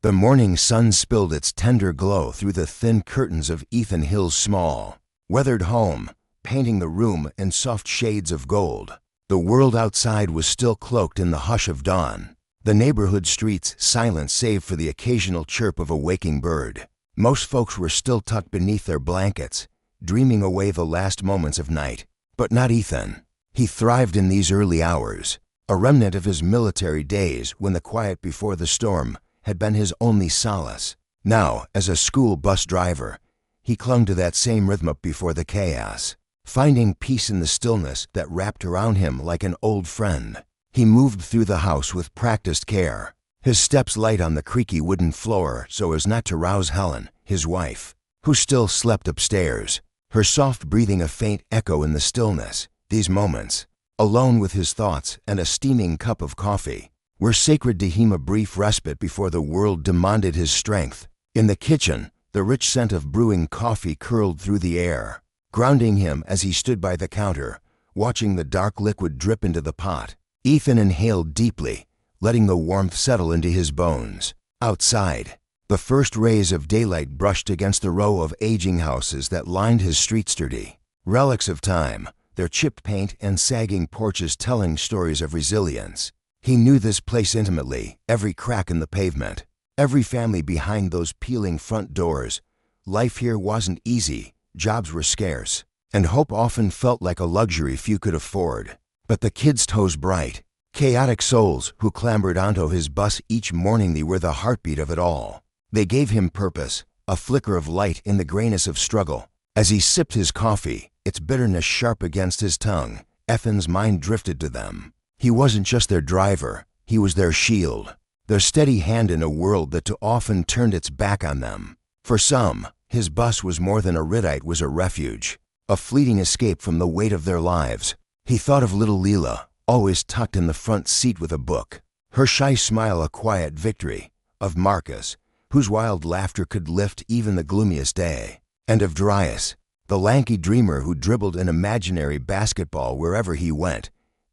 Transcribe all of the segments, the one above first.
The morning sun spilled its tender glow through the thin curtains of Ethan Hill's small, weathered home, painting the room in soft shades of gold. The world outside was still cloaked in the hush of dawn, the neighborhood streets silent save for the occasional chirp of a waking bird. Most folks were still tucked beneath their blankets, dreaming away the last moments of night. But not Ethan. He thrived in these early hours, a remnant of his military days when the quiet before the storm had been his only solace. Now, as a school bus driver, he clung to that same rhythm before the chaos, finding peace in the stillness that wrapped around him like an old friend. He moved through the house with practiced care, his steps light on the creaky wooden floor so as not to rouse Helen, his wife, who still slept upstairs, her soft breathing a faint echo in the stillness. These moments, alone with his thoughts and a steaming cup of coffee, were sacred to him, a brief respite before the world demanded his strength. In the kitchen, the rich scent of brewing coffee curled through the air, grounding him as he stood by the counter, watching the dark liquid drip into the pot. Ethan inhaled deeply, letting the warmth settle into his bones. Outside, the first rays of daylight brushed against the row of aging houses that lined his street, sturdy relics of time, their chipped paint and sagging porches telling stories of resilience. He knew this place intimately, every crack in the pavement, every family behind those peeling front doors. Life here wasn't easy, jobs were scarce, and hope often felt like a luxury few could afford. But the kids' toes bright, chaotic souls who clambered onto his bus each morning, they were the heartbeat of it all. They gave him purpose, a flicker of light in the grayness of struggle. As he sipped his coffee, its bitterness sharp against his tongue, Ethan's mind drifted to them. He wasn't just their driver, he was their shield, their steady hand in a world that too often turned its back on them. For some, his bus was more than a ride, it was a refuge, a fleeting escape from the weight of their lives. He thought of little Leela, always tucked in the front seat with a book, her shy smile a quiet victory, of Marcus, whose wild laughter could lift even the gloomiest day, and of Darius, the lanky dreamer who dribbled an imaginary basketball wherever he went.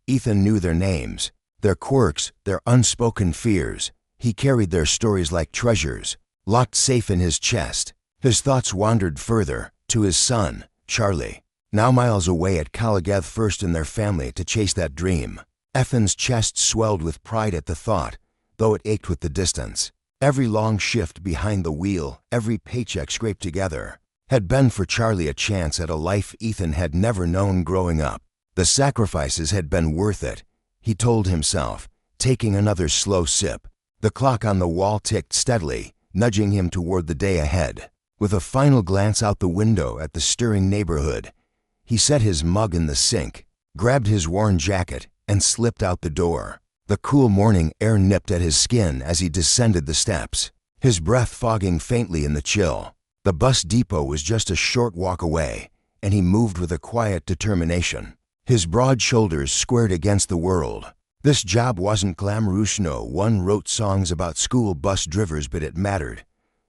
Ethan knew their names, their quirks, their unspoken fears. He carried their stories like treasures, locked safe in his chest. His thoughts wandered further, to his son, Charlie, now miles away at Calageth, first in their family to chase that dream. Ethan's chest swelled with pride at the thought, though it ached with the distance. Every long shift behind the wheel, every paycheck scraped together, had been for Charlie a chance at a life Ethan had never known growing up. The sacrifices had been worth it, he told himself, taking another slow sip. The clock on the wall ticked steadily, nudging him toward the day ahead. With a final glance out the window at the stirring neighborhood, he set his mug in the sink, grabbed his worn jacket, and slipped out the door. The cool morning air nipped at his skin as he descended the steps, his breath fogging faintly in the chill. The bus depot was just a short walk away, and he moved with a quiet determination, his broad shoulders squared against the world. This job wasn't glamorous, no one wrote songs about school bus drivers, but it mattered.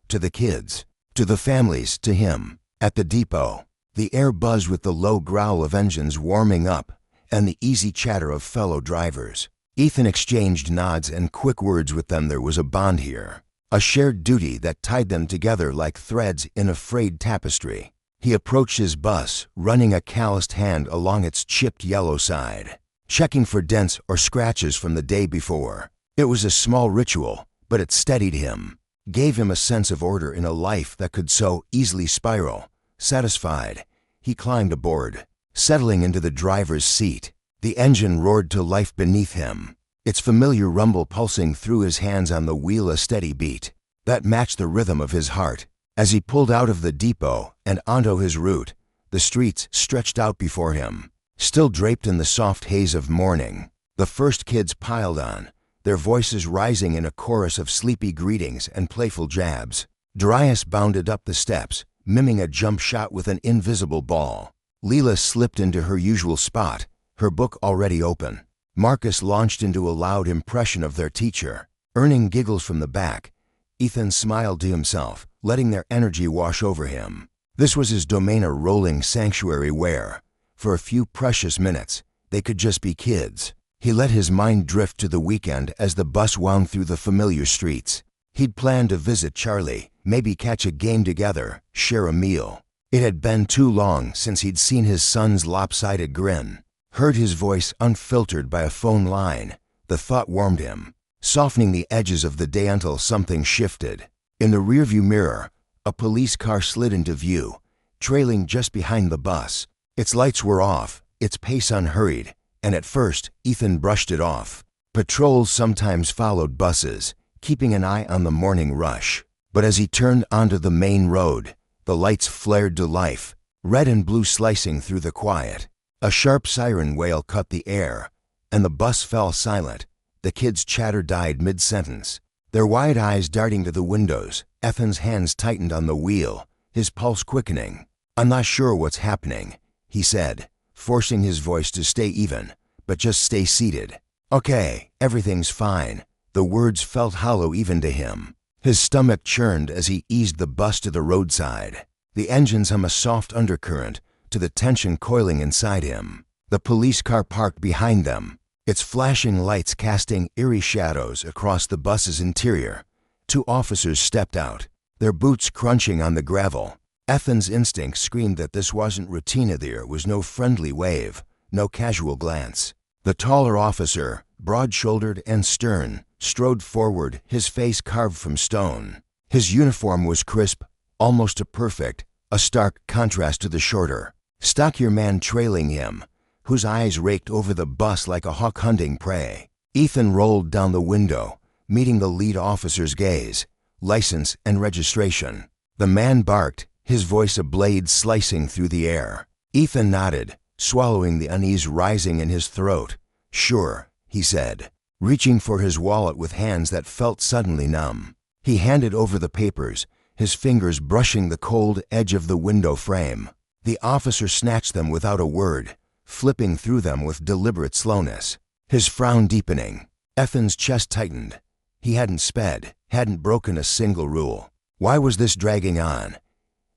To the kids, to the families, to him. At the depot, the air buzzed with the low growl of engines warming up and the easy chatter of fellow drivers. Ethan exchanged nods and quick words with them. There was a bond here, a shared duty that tied them together like threads in a frayed tapestry. He approached his bus, running a calloused hand along its chipped yellow side, checking for dents or scratches from the day before. It was a small ritual, but it steadied him, gave him a sense of order in a life that could so easily spiral. Satisfied, he climbed aboard, settling into the driver's seat. The engine roared to life beneath him, its familiar rumble pulsing through his hands on the wheel, a steady beat that matched the rhythm of his heart. As he pulled out of the depot and onto his route, the streets stretched out before him, still draped in the soft haze of morning. The first kids piled on, their voices rising in a chorus of sleepy greetings and playful jabs. Darius bounded up the steps, miming a jump shot with an invisible ball. Leela slipped into her usual spot, her book already open. Marcus launched into a loud impression of their teacher, earning giggles from the back. Ethan smiled to himself, letting their energy wash over him. This was his domain, a rolling sanctuary where, for a few precious minutes, they could just be kids. He let his mind drift to the weekend as the bus wound through the familiar streets. He'd planned to visit Charlie, maybe catch a game together, share a meal. It had been too long since he'd seen his son's lopsided grin, heard his voice unfiltered by a phone line. The thought warmed him, softening the edges of the day until something shifted. In the rearview mirror, a police car slid into view, trailing just behind the bus. Its lights were off, its pace unhurried, and at first, Ethan brushed it off. Patrols sometimes followed buses, keeping an eye on the morning rush. But as he turned onto the main road, the lights flared to life, red and blue slicing through the quiet. A sharp siren wail cut the air, and the bus fell silent. The kids' chatter died mid-sentence, their wide eyes darting to the windows. Ethan's hands tightened on the wheel, his pulse quickening. "I'm not sure what's happening," he said, forcing his voice to stay even, "but just stay seated." "Okay, everything's fine." The words felt hollow even to him. His stomach churned as he eased the bus to the roadside. The engines hum a soft undercurrent to the tension coiling inside him. The police car parked behind them, its flashing lights casting eerie shadows across the bus's interior. Two officers stepped out, their boots crunching on the gravel. Ethan's instinct screamed that this wasn't routine. There was no friendly wave, no casual glance. The taller officer, broad-shouldered and stern, strode forward, his face carved from stone. His uniform was crisp, almost a perfect, a stark contrast to the shorter, stockier man trailing him, whose eyes raked over the bus like a hawk hunting prey. Ethan rolled down the window, meeting the lead officer's gaze. "License and registration." The man barked, his voice a blade slicing through the air. Ethan nodded, swallowing the unease rising in his throat. "Sure," he said, reaching for his wallet with hands that felt suddenly numb. He handed over the papers, his fingers brushing the cold edge of the window frame. The officer snatched them without a word, flipping through them with deliberate slowness, his frown deepening. Ethan's chest tightened. He hadn't sped, hadn't broken a single rule. Why was this dragging on?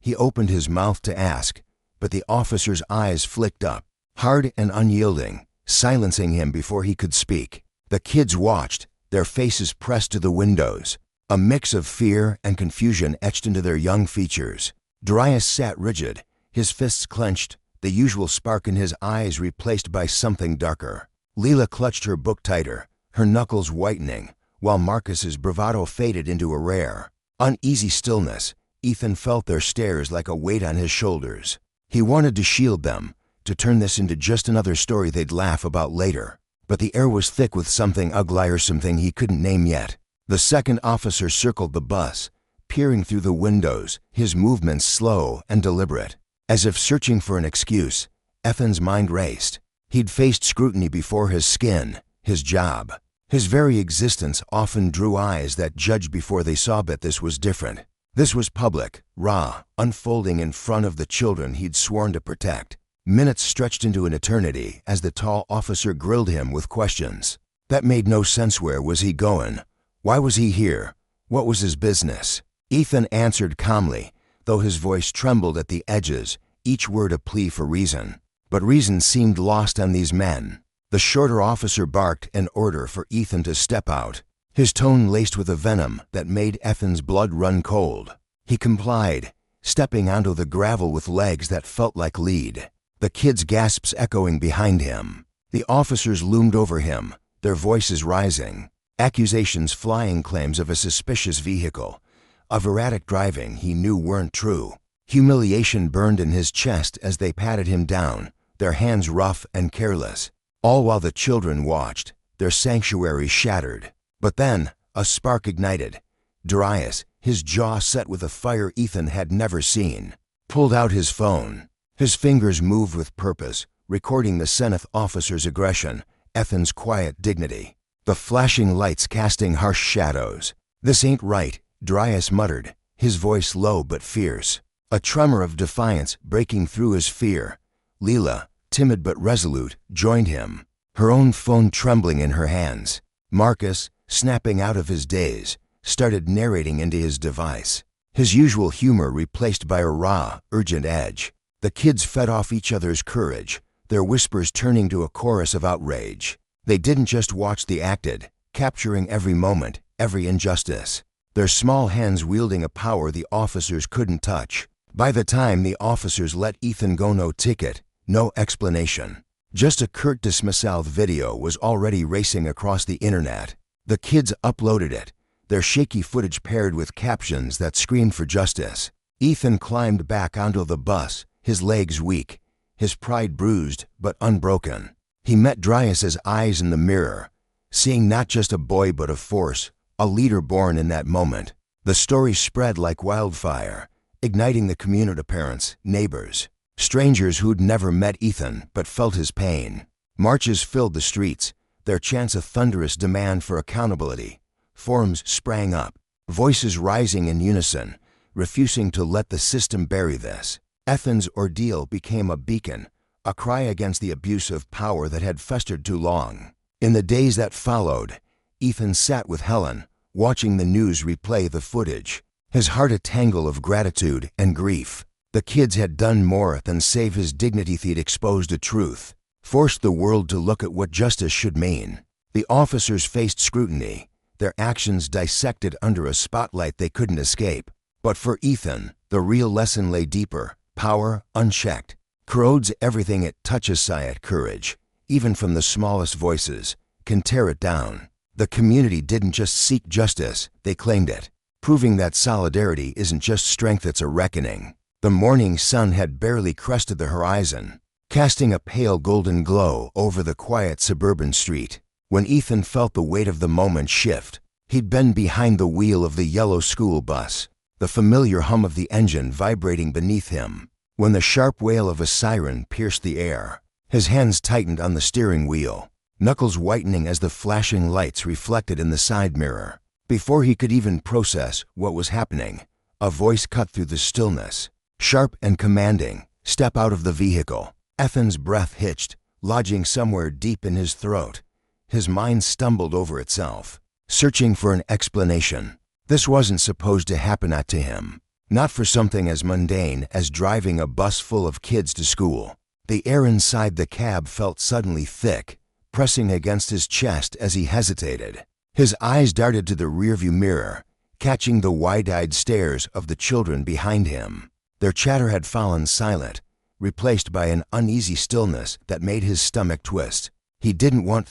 He opened his mouth to ask, but the officer's eyes flicked up, hard and unyielding, silencing him before he could speak. The kids watched, their faces pressed to the windows, a mix of fear and confusion etched into their young features. Darius sat rigid, his fists clenched, the usual spark in his eyes replaced by something darker. Leela clutched her book tighter, her knuckles whitening, while Marcus's bravado faded into a rare, uneasy stillness. Ethan felt their stares like a weight on his shoulders. He wanted to shield them, to turn this into just another story they'd laugh about later. But the air was thick with something uglier, something he couldn't name yet. The second officer circled the bus, peering through the windows, his movements slow and deliberate. As if searching for an excuse, Ethan's mind raced. He'd faced scrutiny before his skin, his job. His very existence often drew eyes that judged before they saw, but this was different. This was public, raw, unfolding in front of the children he'd sworn to protect. Minutes stretched into an eternity as the tall officer grilled him with questions that made no sense. Where was he going? Why was he here? What was his business? Ethan answered calmly, though his voice trembled at the edges, each word a plea for reason. But reason seemed lost on these men. The shorter officer barked an order for Ethan to step out, his tone laced with a venom that made Ethan's blood run cold. He complied, stepping onto the gravel with legs that felt like lead, the kids' gasps echoing behind him. The officers loomed over him, their voices rising, accusations flying, claims of a suspicious vehicle, of erratic driving he knew weren't true. Humiliation burned in his chest as they patted him down, their hands rough and careless, all while the children watched, their sanctuary shattered. But then, a spark ignited. Darius, his jaw set with a fire Ethan had never seen, pulled out his phone. His fingers moved with purpose, recording the zenith officer's aggression, Ethan's quiet dignity, the flashing lights casting harsh shadows. "This ain't right," Darius muttered, his voice low but fierce, a tremor of defiance breaking through his fear. Leela, timid but resolute, joined him, her own phone trembling in her hands. Marcus, snapping out of his daze, started narrating into his device, his usual humor replaced by a raw, urgent edge. The kids fed off each other's courage, their whispers turning to a chorus of outrage. They didn't just watch, they acted, capturing every moment, every injustice. their small hands wielding a power the officers couldn't touch. By the time the officers let Ethan go, no ticket, no explanation. Just a curt dismissal. Video was already racing across the internet. The kids uploaded it, their shaky footage paired with captions that screamed for justice. Ethan climbed back onto the bus, his legs weak, his pride bruised but unbroken. He met Dryas's eyes in the mirror, seeing not just a boy but a force, a leader born in that moment. The story spread like wildfire, igniting the community, parents, neighbors, strangers who'd never met Ethan but felt his pain. Marches filled the streets, their chants a thunderous demand for accountability. Forums sprang up, voices rising in unison, refusing to let the system bury this. Ethan's ordeal became a beacon, a cry against the abuse of power that had festered too long. In the days that followed, Ethan sat with Helen, watching the news replay the footage, his heart a tangle of gratitude and grief. The kids had done more than save his dignity. They'd exposed a truth, forced the world to look at what justice should mean. The officers faced scrutiny, their actions dissected under a spotlight they couldn't escape. But for Ethan, the real lesson lay deeper. Power, unchecked, corrodes everything it touches. Courage, even from the smallest voices, can tear it down. The community didn't just seek justice, they claimed it, proving that solidarity isn't just strength, it's a reckoning. The morning sun had barely crested the horizon, casting a pale golden glow over the quiet suburban street, when Ethan felt the weight of the moment shift. He'd been behind the wheel of the yellow school bus, the familiar hum of the engine vibrating beneath him, when the sharp wail of a siren pierced the air. His hands tightened on the steering wheel, knuckles whitening as the flashing lights reflected in the side mirror. Before he could even process what was happening, a voice cut through the stillness, sharp and commanding. "Step out of the vehicle." Ethan's breath hitched, lodging somewhere deep in his throat. His mind stumbled over itself, searching for an explanation. This wasn't supposed to happen to him, not for something as mundane as driving a bus full of kids to school. The air inside the cab felt suddenly thick, pressing against his chest as he hesitated. His eyes darted to the rearview mirror, catching the wide-eyed stares of the children behind him. Their chatter had fallen silent, replaced by an uneasy stillness that made his stomach twist. He didn't want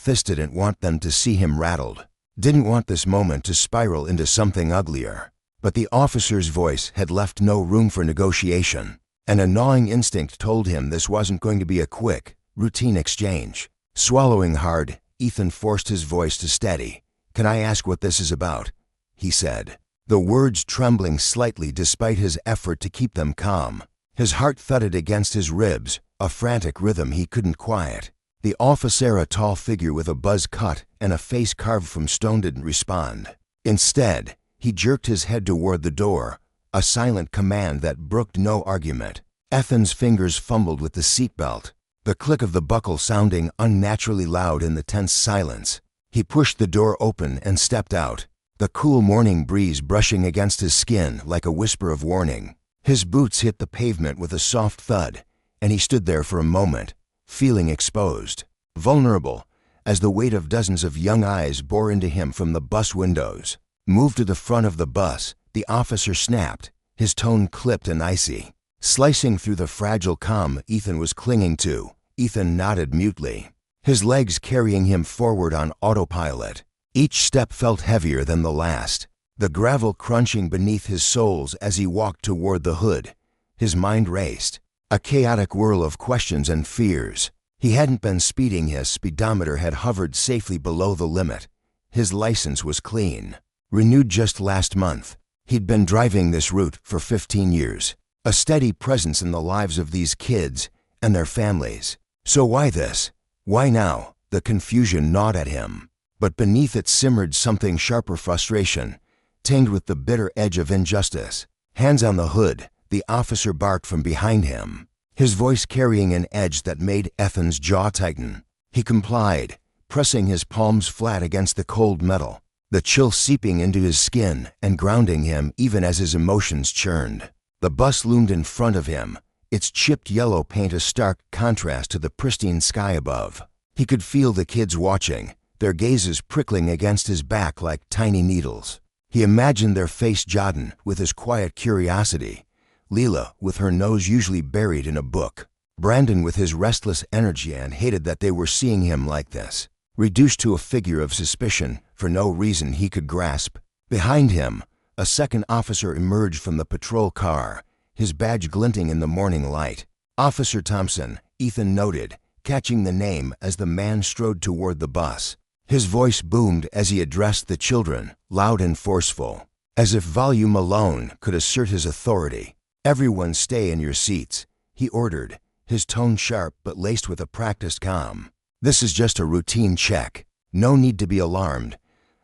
them to see him rattled, didn't want this moment to spiral into something uglier. But the officer's voice had left no room for negotiation, and a gnawing instinct told him this wasn't going to be a quick, routine exchange. Swallowing hard, Ethan forced his voice to steady. "Can I ask what this is about?" he said, the words trembling slightly despite his effort to keep them calm. His heart thudded against his ribs, a frantic rhythm he couldn't quiet. The officer, a tall figure with a buzz cut and a face carved from stone, didn't respond. Instead, he jerked his head toward the door, a silent command that brooked no argument. Ethan's fingers fumbled with the seatbelt, the click of the buckle sounding unnaturally loud in the tense silence. He pushed the door open and stepped out, the cool morning breeze brushing against his skin like a whisper of warning. His boots hit the pavement with a soft thud, and he stood there for a moment, feeling exposed, vulnerable, as the weight of dozens of young eyes bore into him from the bus windows. "Move to the front of the bus," the officer snapped, his tone clipped and icy. Slicing through the fragile calm Ethan was clinging to, Ethan nodded mutely, his legs carrying him forward on autopilot. Each step felt heavier than the last, the gravel crunching beneath his soles as he walked toward the hood. His mind raced, a chaotic whirl of questions and fears. He hadn't been speeding, his speedometer had hovered safely below the limit. His license was clean, renewed just last month. He'd been driving this route for 15 years, a steady presence in the lives of these kids and their families. So why this? Why now? The confusion gnawed at him, but beneath it simmered something sharper: frustration, tinged with the bitter edge of injustice. Hands on the hood, the officer barked from behind him, his voice carrying an edge that made Ethan's jaw tighten. He complied, pressing his palms flat against the cold metal, the chill seeping into his skin and grounding him even as his emotions churned. The bus loomed in front of him, its chipped yellow paint a stark contrast to the pristine sky above. He could feel the kids watching, their gazes prickling against his back like tiny needles. He imagined their face Jaden with his quiet curiosity, Leela with her nose usually buried in a book, Brandon with his restless energy, and hated that they were seeing him like this, reduced to a figure of suspicion for no reason he could grasp. Behind him, a second officer emerged from the patrol car, his badge glinting in the morning light. Officer Thompson, Ethan noted, catching the name as the man strode toward the bus. His voice boomed as he addressed the children, loud and forceful, as if volume alone could assert his authority. "Everyone stay in your seats," he ordered, his tone sharp but laced with a practiced calm. "This is just a routine check. No need to be alarmed."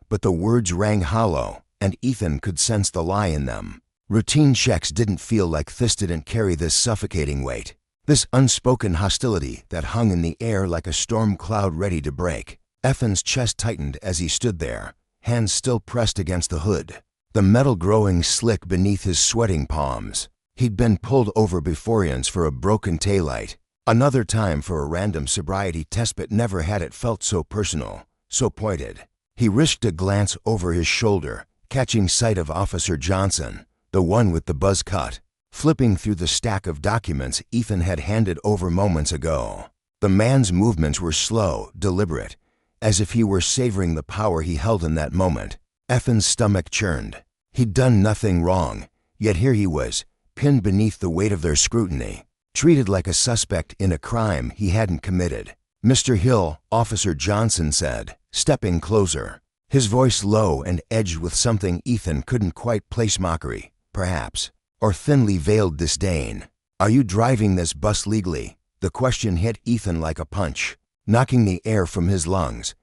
But the words rang hollow, and Ethan could sense the lie in them. Routine checks didn't feel like this, didn't carry this suffocating weight, this unspoken hostility that hung in the air like a storm cloud ready to break. Ethan's chest tightened as he stood there, hands still pressed against the hood, the metal growing slick beneath his sweating palms. He'd been pulled over before once for a broken taillight, another time for a random sobriety test, but never had it felt so personal, so pointed. He risked a glance over his shoulder, catching sight of Officer Johnson, the one with the buzz cut, flipping through the stack of documents Ethan had handed over moments ago. The man's movements were slow, deliberate, as if he were savoring the power he held in that moment. Ethan's stomach churned. He'd done nothing wrong, yet here he was, pinned beneath the weight of their scrutiny, treated like a suspect in a crime he hadn't committed. "Mr. Hill," Officer Johnson said, stepping closer, his voice low and edged with something Ethan couldn't quite place, mockery, perhaps, or thinly veiled disdain. "Are you driving this bus legally?" The question hit Ethan like a punch, knocking the air from his lungs.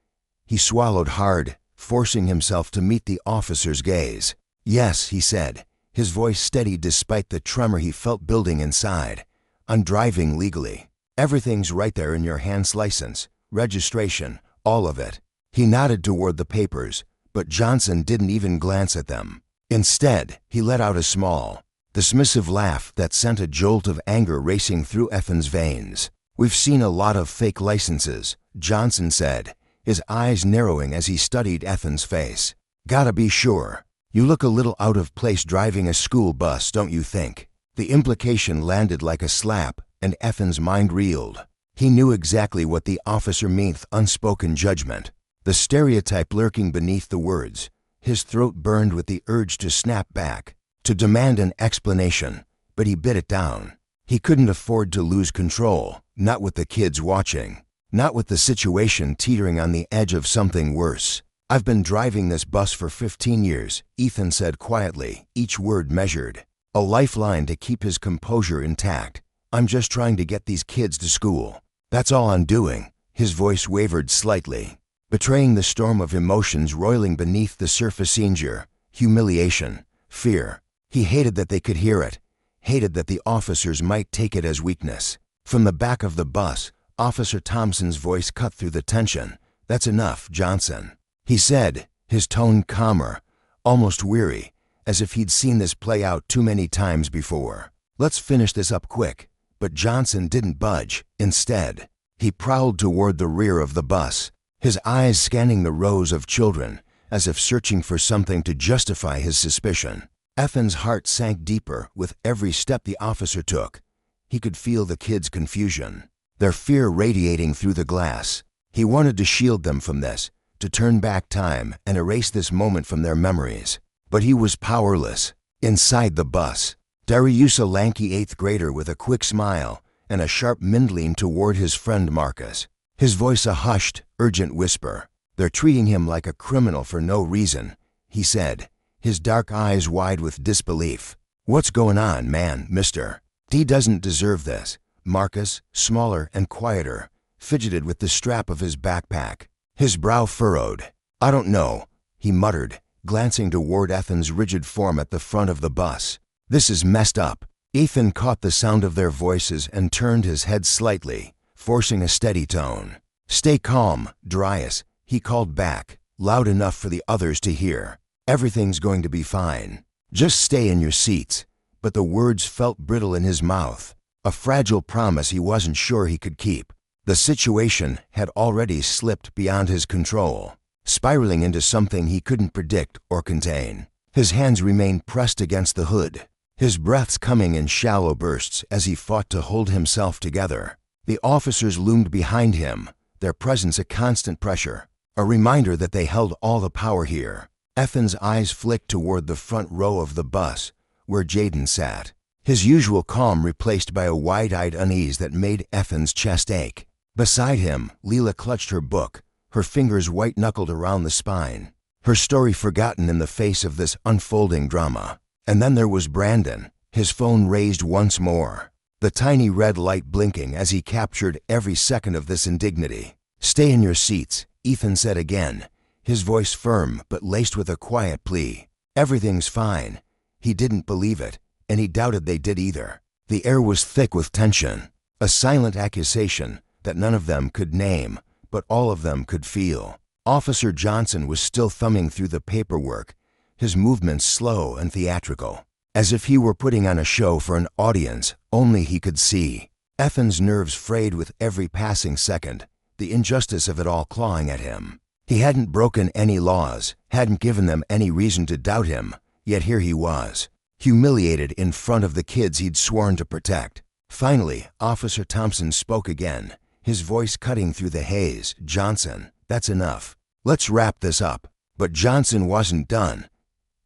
He swallowed hard, forcing himself to meet the officer's gaze. "Yes," he said, his voice steady despite the tremor he felt building inside. "I'm driving legally. Everything's right there in your hand's license, registration, all of it." He nodded toward the papers, but Johnson didn't even glance at them. Instead, he let out a small, dismissive laugh that sent a jolt of anger racing through Ethan's veins. "We've seen a lot of fake licenses," Johnson said, his eyes narrowing as he studied Ethan's face. "Gotta be sure. You look a little out of place driving a school bus, don't you think?" The implication landed like a slap, and Ethan's mind reeled. He knew exactly what the officer meant, unspoken judgment, the stereotype lurking beneath the words. His throat burned with the urge to snap back, to demand an explanation, but he bit it down. He couldn't afford to lose control, not with the kids watching, not with the situation teetering on the edge of something worse. "I've been driving this bus for 15 years, Ethan said quietly, each word measured, a lifeline to keep his composure intact. "I'm just trying to get these kids to school. That's all I'm doing." His voice wavered slightly, betraying the storm of emotions roiling beneath the surface: anger, humiliation, fear. He hated that they could hear it, hated that the officers might take it as weakness. From the back of the bus, Officer Thompson's voice cut through the tension. "That's enough, Johnson," he said, his tone calmer, almost weary, as if he'd seen this play out too many times before. "Let's finish this up quick." But Johnson didn't budge. Instead, he prowled toward the rear of the bus, his eyes scanning the rows of children, as if searching for something to justify his suspicion. Ethan's heart sank deeper with every step the officer took. He could feel the kids' confusion, their fear radiating through the glass. He wanted to shield them from this, to turn back time and erase this moment from their memories. But he was powerless. Inside the bus, Darius, a lanky 8th grader with a quick smile and a sharp mindling toward his friend Marcus, his voice a hushed, urgent whisper. "They're treating him like a criminal for no reason," he said, his dark eyes wide with disbelief. "What's going on, man, mister? He doesn't deserve this." Marcus, smaller and quieter, fidgeted with the strap of his backpack, his brow furrowed. "I don't know," he muttered, glancing toward Ethan's rigid form at the front of the bus. "This is messed up." Ethan caught the sound of their voices and turned his head slightly, forcing a steady tone. "Stay calm, Darius," he called back, loud enough for the others to hear. "Everything's going to be fine. Just stay in your seats." But the words felt brittle in his mouth, a fragile promise he wasn't sure he could keep. The situation had already slipped beyond his control, spiraling into something he couldn't predict or contain. His hands remained pressed against the hood, his breaths coming in shallow bursts as he fought to hold himself together. The officers loomed behind him, their presence a constant pressure, a reminder that they held all the power here. Ethan's eyes flicked toward the front row of the bus, where Jaden sat, his usual calm replaced by a wide-eyed unease that made Ethan's chest ache. Beside him, Leela clutched her book, her fingers white-knuckled around the spine, her story forgotten in the face of this unfolding drama. And then there was Brandon, his phone raised once more, the tiny red light blinking as he captured every second of this indignity. "Stay in your seats," Ethan said again, his voice firm but laced with a quiet plea. "Everything's fine." He didn't believe it, and he doubted they did either. The air was thick with tension, a silent accusation that none of them could name, but all of them could feel. Officer Johnson was still thumbing through the paperwork, his movements slow and theatrical, as if he were putting on a show for an audience only he could see. Ethan's nerves frayed with every passing second, the injustice of it all clawing at him. He hadn't broken any laws, hadn't given them any reason to doubt him, yet here he was, humiliated in front of the kids he'd sworn to protect. Finally, Officer Thompson spoke again, his voice cutting through the haze. "Johnson, that's enough. Let's wrap this up." But Johnson wasn't done.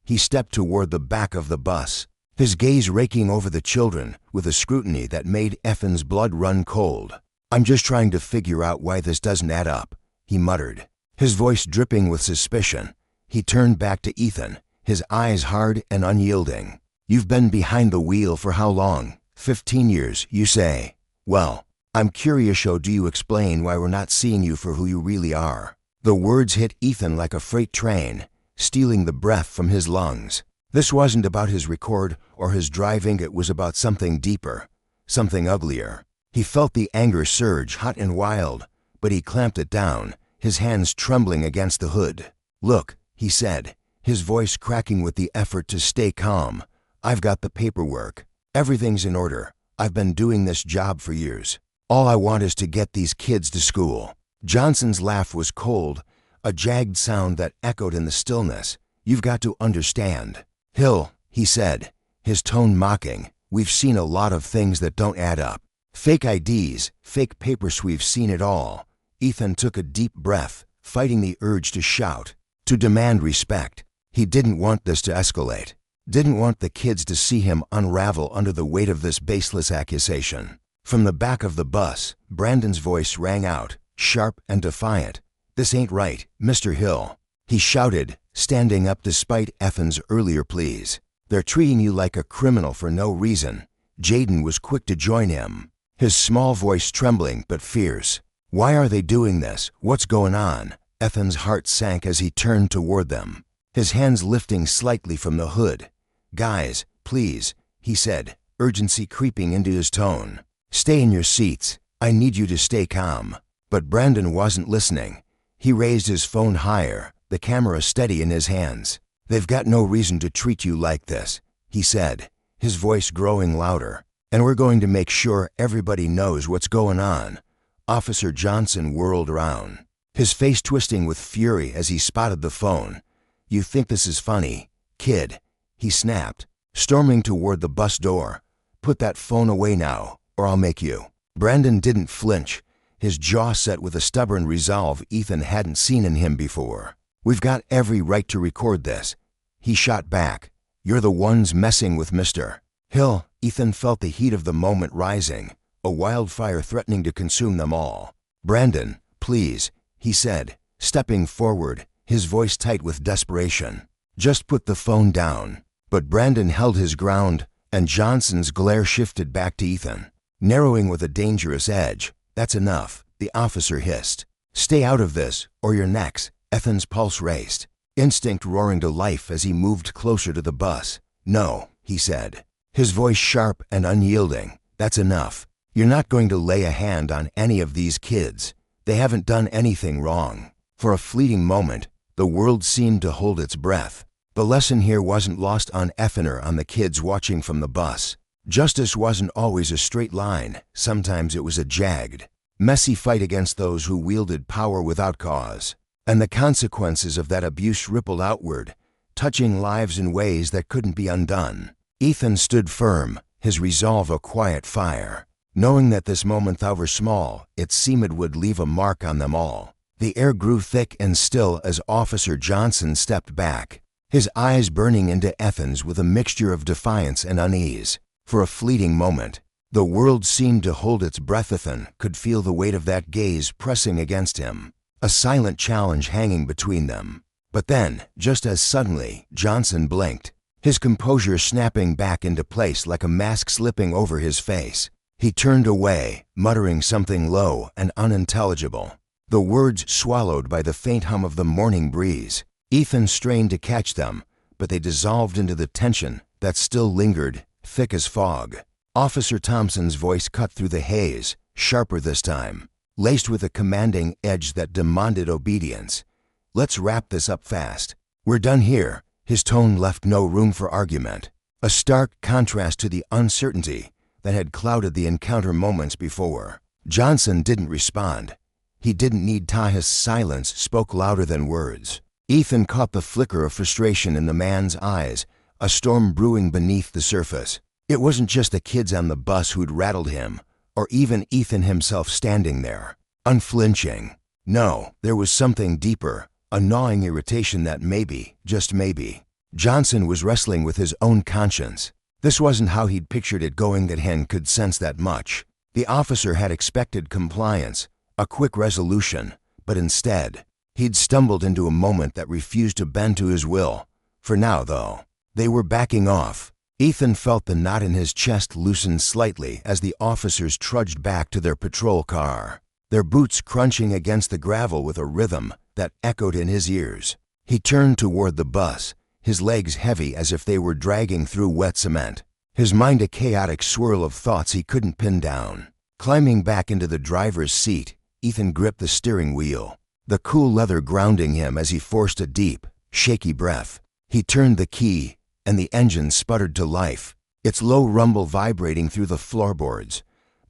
He stepped toward the back of the bus, his gaze raking over the children with a scrutiny that made Ethan's blood run cold. "I'm just trying to figure out why this doesn't add up," he muttered, his voice dripping with suspicion. He turned back to Ethan, his eyes hard and unyielding. "You've been behind the wheel for how long? 15 years, you say? Well, I'm curious, so do you explain why we're not seeing you for who you really are?" The words hit Ethan like a freight train, stealing the breath from his lungs. This wasn't about his record or his driving, it was about something deeper, something uglier. He felt the anger surge, hot and wild, but he clamped it down, his hands trembling against the hood. "Look," he said, his voice cracking with the effort to stay calm, "I've got the paperwork. Everything's in order. I've been doing this job for years. All I want is to get these kids to school." Johnson's laugh was cold, a jagged sound that echoed in the stillness. "You've got to understand, Hill," he said, his tone mocking. "We've seen a lot of things that don't add up. Fake IDs, fake papers, we've seen it all." Ethan took a deep breath, fighting the urge to shout, to demand respect. He didn't want this to escalate, didn't want the kids to see him unravel under the weight of this baseless accusation. From the back of the bus, Brandon's voice rang out, sharp and defiant. "This ain't right, Mr. Hill," he shouted, standing up despite Ethan's earlier pleas. "They're treating you like a criminal for no reason." Jaden was quick to join him, his small voice trembling but fierce. "Why are they doing this? What's going on?" Ethan's heart sank as he turned toward them, his hands lifting slightly from the hood. "Guys, please," he said, urgency creeping into his tone. "Stay in your seats. I need you to stay calm." But Brandon wasn't listening. He raised his phone higher, the camera steady in his hands. "They've got no reason to treat you like this," he said, his voice growing louder. "And we're going to make sure everybody knows what's going on." Officer Johnson whirled around, his face twisting with fury as he spotted the phone. "You think this is funny, kid?" he snapped, storming toward the bus door. "Put that phone away now, or I'll make you." Brandon didn't flinch, his jaw set with a stubborn resolve Ethan hadn't seen in him before. "We've got every right to record this," he shot back. "You're the ones messing with Mr. Hill." Ethan felt the heat of the moment rising, a wildfire threatening to consume them all. "Brandon, please," he said, stepping forward, his voice tight with desperation. "Just put the phone down." But Brandon held his ground, and Johnson's glare shifted back to Ethan, narrowing with a dangerous edge. "That's enough," the officer hissed. "Stay out of this, or you're next." Ethan's pulse raced, instinct roaring to life as he moved closer to the bus. "No," he said, his voice sharp and unyielding. "That's enough. You're not going to lay a hand on any of these kids. They haven't done anything wrong." For a fleeting moment, the world seemed to hold its breath. The lesson here wasn't lost on Ethan or on the kids watching from the bus. Justice wasn't always a straight line. Sometimes it was a jagged, messy fight against those who wielded power without cause. And the consequences of that abuse rippled outward, touching lives in ways that couldn't be undone. Ethan stood firm, his resolve a quiet fire, knowing that this moment, however small, it seemed would leave a mark on them all. The air grew thick and still as Officer Johnson stepped back, his eyes burning into Ethan's with a mixture of defiance and unease. For a fleeting moment, the world seemed to hold its breath. Ethan could feel the weight of that gaze pressing against him, a silent challenge hanging between them. But then, just as suddenly, Johnson blinked, his composure snapping back into place like a mask slipping over his face. He turned away, muttering something low and unintelligible, the words swallowed by the faint hum of the morning breeze. Ethan strained to catch them, but they dissolved into the tension that still lingered, thick as fog. Officer Thompson's voice cut through the haze, sharper this time, laced with a commanding edge that demanded obedience. "Let's wrap this up fast. We're done here." His tone left no room for argument, a stark contrast to the uncertainty that had clouded the encounter moments before. Johnson didn't respond. He didn't need to. His silence spoke louder than words. Ethan caught the flicker of frustration in the man's eyes, a storm brewing beneath the surface. It wasn't just the kids on the bus who'd rattled him, or even Ethan himself standing there, unflinching. No, there was something deeper, a gnawing irritation that maybe, just maybe, Johnson was wrestling with his own conscience. This wasn't how he'd pictured it going. That Hen could sense that much. The officer had expected compliance, a quick resolution, but instead, he'd stumbled into a moment that refused to bend to his will. For now, though, they were backing off. Ethan felt the knot in his chest loosen slightly as the officers trudged back to their patrol car, their boots crunching against the gravel with a rhythm that echoed in his ears. He turned toward the bus, his legs heavy as if they were dragging through wet cement, his mind a chaotic swirl of thoughts he couldn't pin down. Climbing back into the driver's seat, Ethan gripped the steering wheel, the cool leather grounding him as he forced a deep, shaky breath. He turned the key, and the engine sputtered to life, its low rumble vibrating through the floorboards.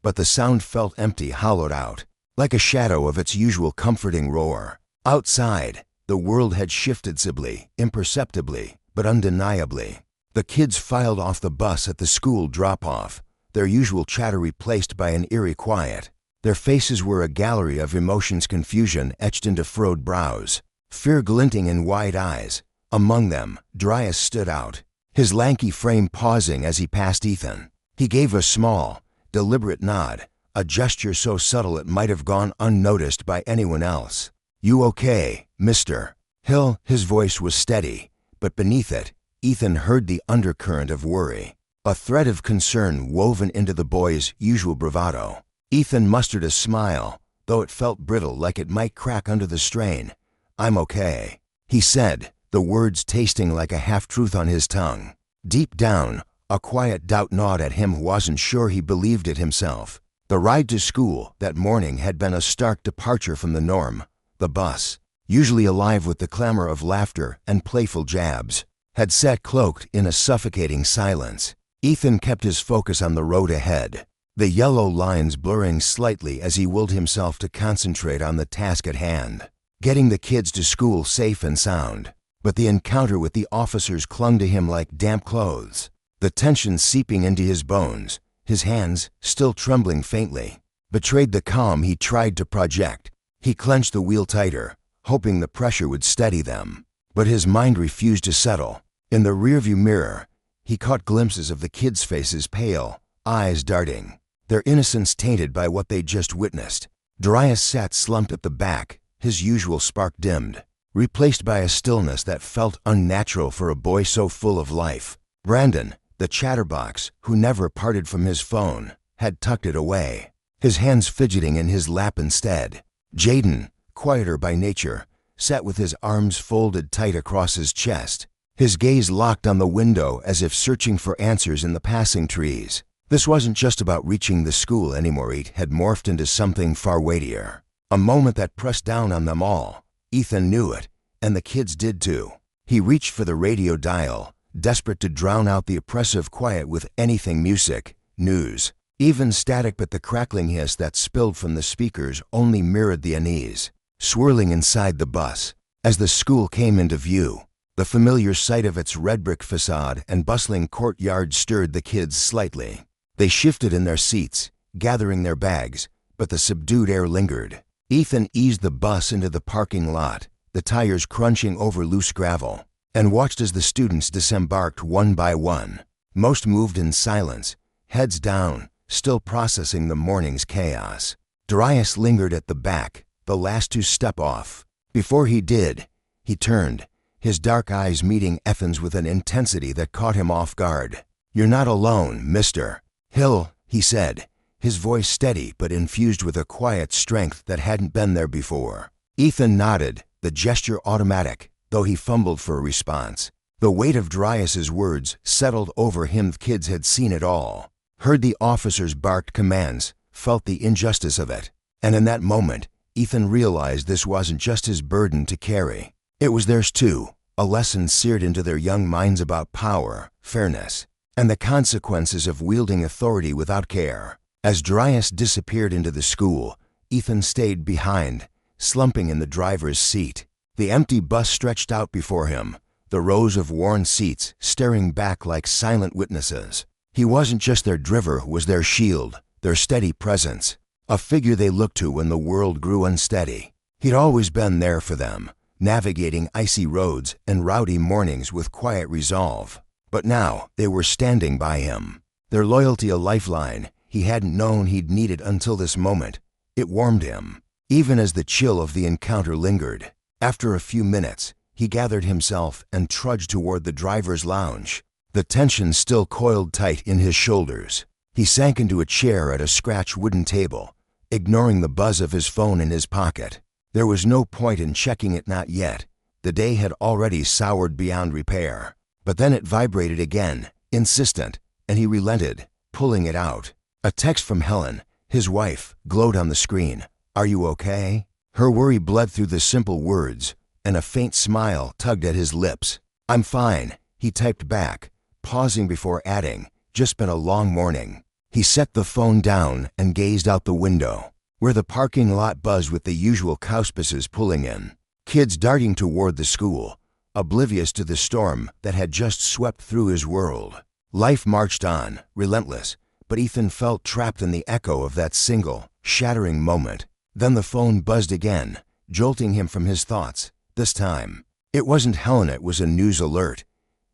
But the sound felt empty, hollowed out, like a shadow of its usual comforting roar. Outside, the world had shifted sensibly, imperceptibly, but undeniably. The kids filed off the bus at the school drop-off, their usual chatter replaced by an eerie quiet. Their faces were a gallery of emotions, confusion etched into furrowed brows, fear glinting in wide eyes. Among them, Darius stood out, his lanky frame pausing as he passed Ethan. He gave a small, deliberate nod, a gesture so subtle it might have gone unnoticed by anyone else. "You okay, Mr. Hill?" His voice was steady, but beneath it, Ethan heard the undercurrent of worry, a thread of concern woven into the boy's usual bravado. Ethan mustered a smile, though it felt brittle, like it might crack under the strain. "I'm okay," he said, the words tasting like a half-truth on his tongue. Deep down, a quiet doubt gnawed at him. Wasn't sure he believed it himself. The ride to school that morning had been a stark departure from the norm. The bus, usually alive with the clamor of laughter and playful jabs, had sat cloaked in a suffocating silence. Ethan kept his focus on the road ahead, the yellow lines blurring slightly as he willed himself to concentrate on the task at hand, getting the kids to school safe and sound. But the encounter with the officers clung to him like damp clothes, the tension seeping into his bones. His hands, still trembling faintly, betrayed the calm he tried to project. He clenched the wheel tighter, hoping the pressure would steady them. But his mind refused to settle. In the rearview mirror, he caught glimpses of the kids' faces, pale, eyes darting, their innocence tainted by what they'd just witnessed. Darius sat slumped at the back, his usual spark dimmed, replaced by a stillness that felt unnatural for a boy so full of life. Brandon, the chatterbox, who never parted from his phone, had tucked it away, his hands fidgeting in his lap instead. Jaden, quieter by nature, sat with his arms folded tight across his chest, his gaze locked on the window as if searching for answers in the passing trees. This wasn't just about reaching the school anymore. It had morphed into something far weightier, a moment that pressed down on them all. Ethan knew it, and the kids did too. He reached for the radio dial, desperate to drown out the oppressive quiet with anything: music, news, even static. But the crackling hiss that spilled from the speakers only mirrored the unease swirling inside the bus. As the school came into view, The familiar sight of its red brick facade and bustling courtyard stirred the kids slightly. They shifted in their seats, gathering their bags, but the subdued air lingered. Ethan eased the bus into the parking lot, the tires crunching over loose gravel, and watched as the students disembarked one by one. Most moved in silence, heads down, still processing the morning's chaos. Darius lingered at the back, the last to step off. Before he did, he turned, his dark eyes meeting Ethan's with an intensity that caught him off guard. "You're not alone, Mr. Hill," he said, his voice steady but infused with a quiet strength that hadn't been there before. Ethan nodded, the gesture automatic, though he fumbled for a response. The weight of Darius's words settled over him. The kids had seen it all, heard the officers' barked commands, felt the injustice of it. And in that moment, Ethan realized this wasn't just his burden to carry. It was theirs too, a lesson seared into their young minds about power, fairness, and the consequences of wielding authority without care. As Darius disappeared into the school, Ethan stayed behind, slumping in the driver's seat. The empty bus stretched out before him, the rows of worn seats staring back like silent witnesses. He wasn't just their driver, was their shield, their steady presence, a figure they looked to when the world grew unsteady. He'd always been there for them, navigating icy roads and rowdy mornings with quiet resolve. But now they were standing by him, their loyalty a lifeline he hadn't known he'd needed until this moment. It warmed him, even as the chill of the encounter lingered. After a few minutes, he gathered himself and trudged toward the driver's lounge, the tension still coiled tight in his shoulders. He sank into a chair at a scratched wooden table, ignoring the buzz of his phone in his pocket. There was no point in checking it, not yet. The day had already soured beyond repair. But then it vibrated again, insistent, and he relented, pulling it out. A text from Helen, his wife, glowed on the screen. "Are you okay?" Her worry bled through the simple words, and a faint smile tugged at his lips. "I'm fine," he typed back, pausing before adding, "Just been a long morning." He set the phone down and gazed out the window, where the parking lot buzzed with the usual cowspices pulling in, kids darting toward the school, oblivious to the storm that had just swept through his world. Life marched on, relentless, but Ethan felt trapped in the echo of that single, shattering moment. Then the phone buzzed again, jolting him from his thoughts. This time, it wasn't Helen, it was a news alert.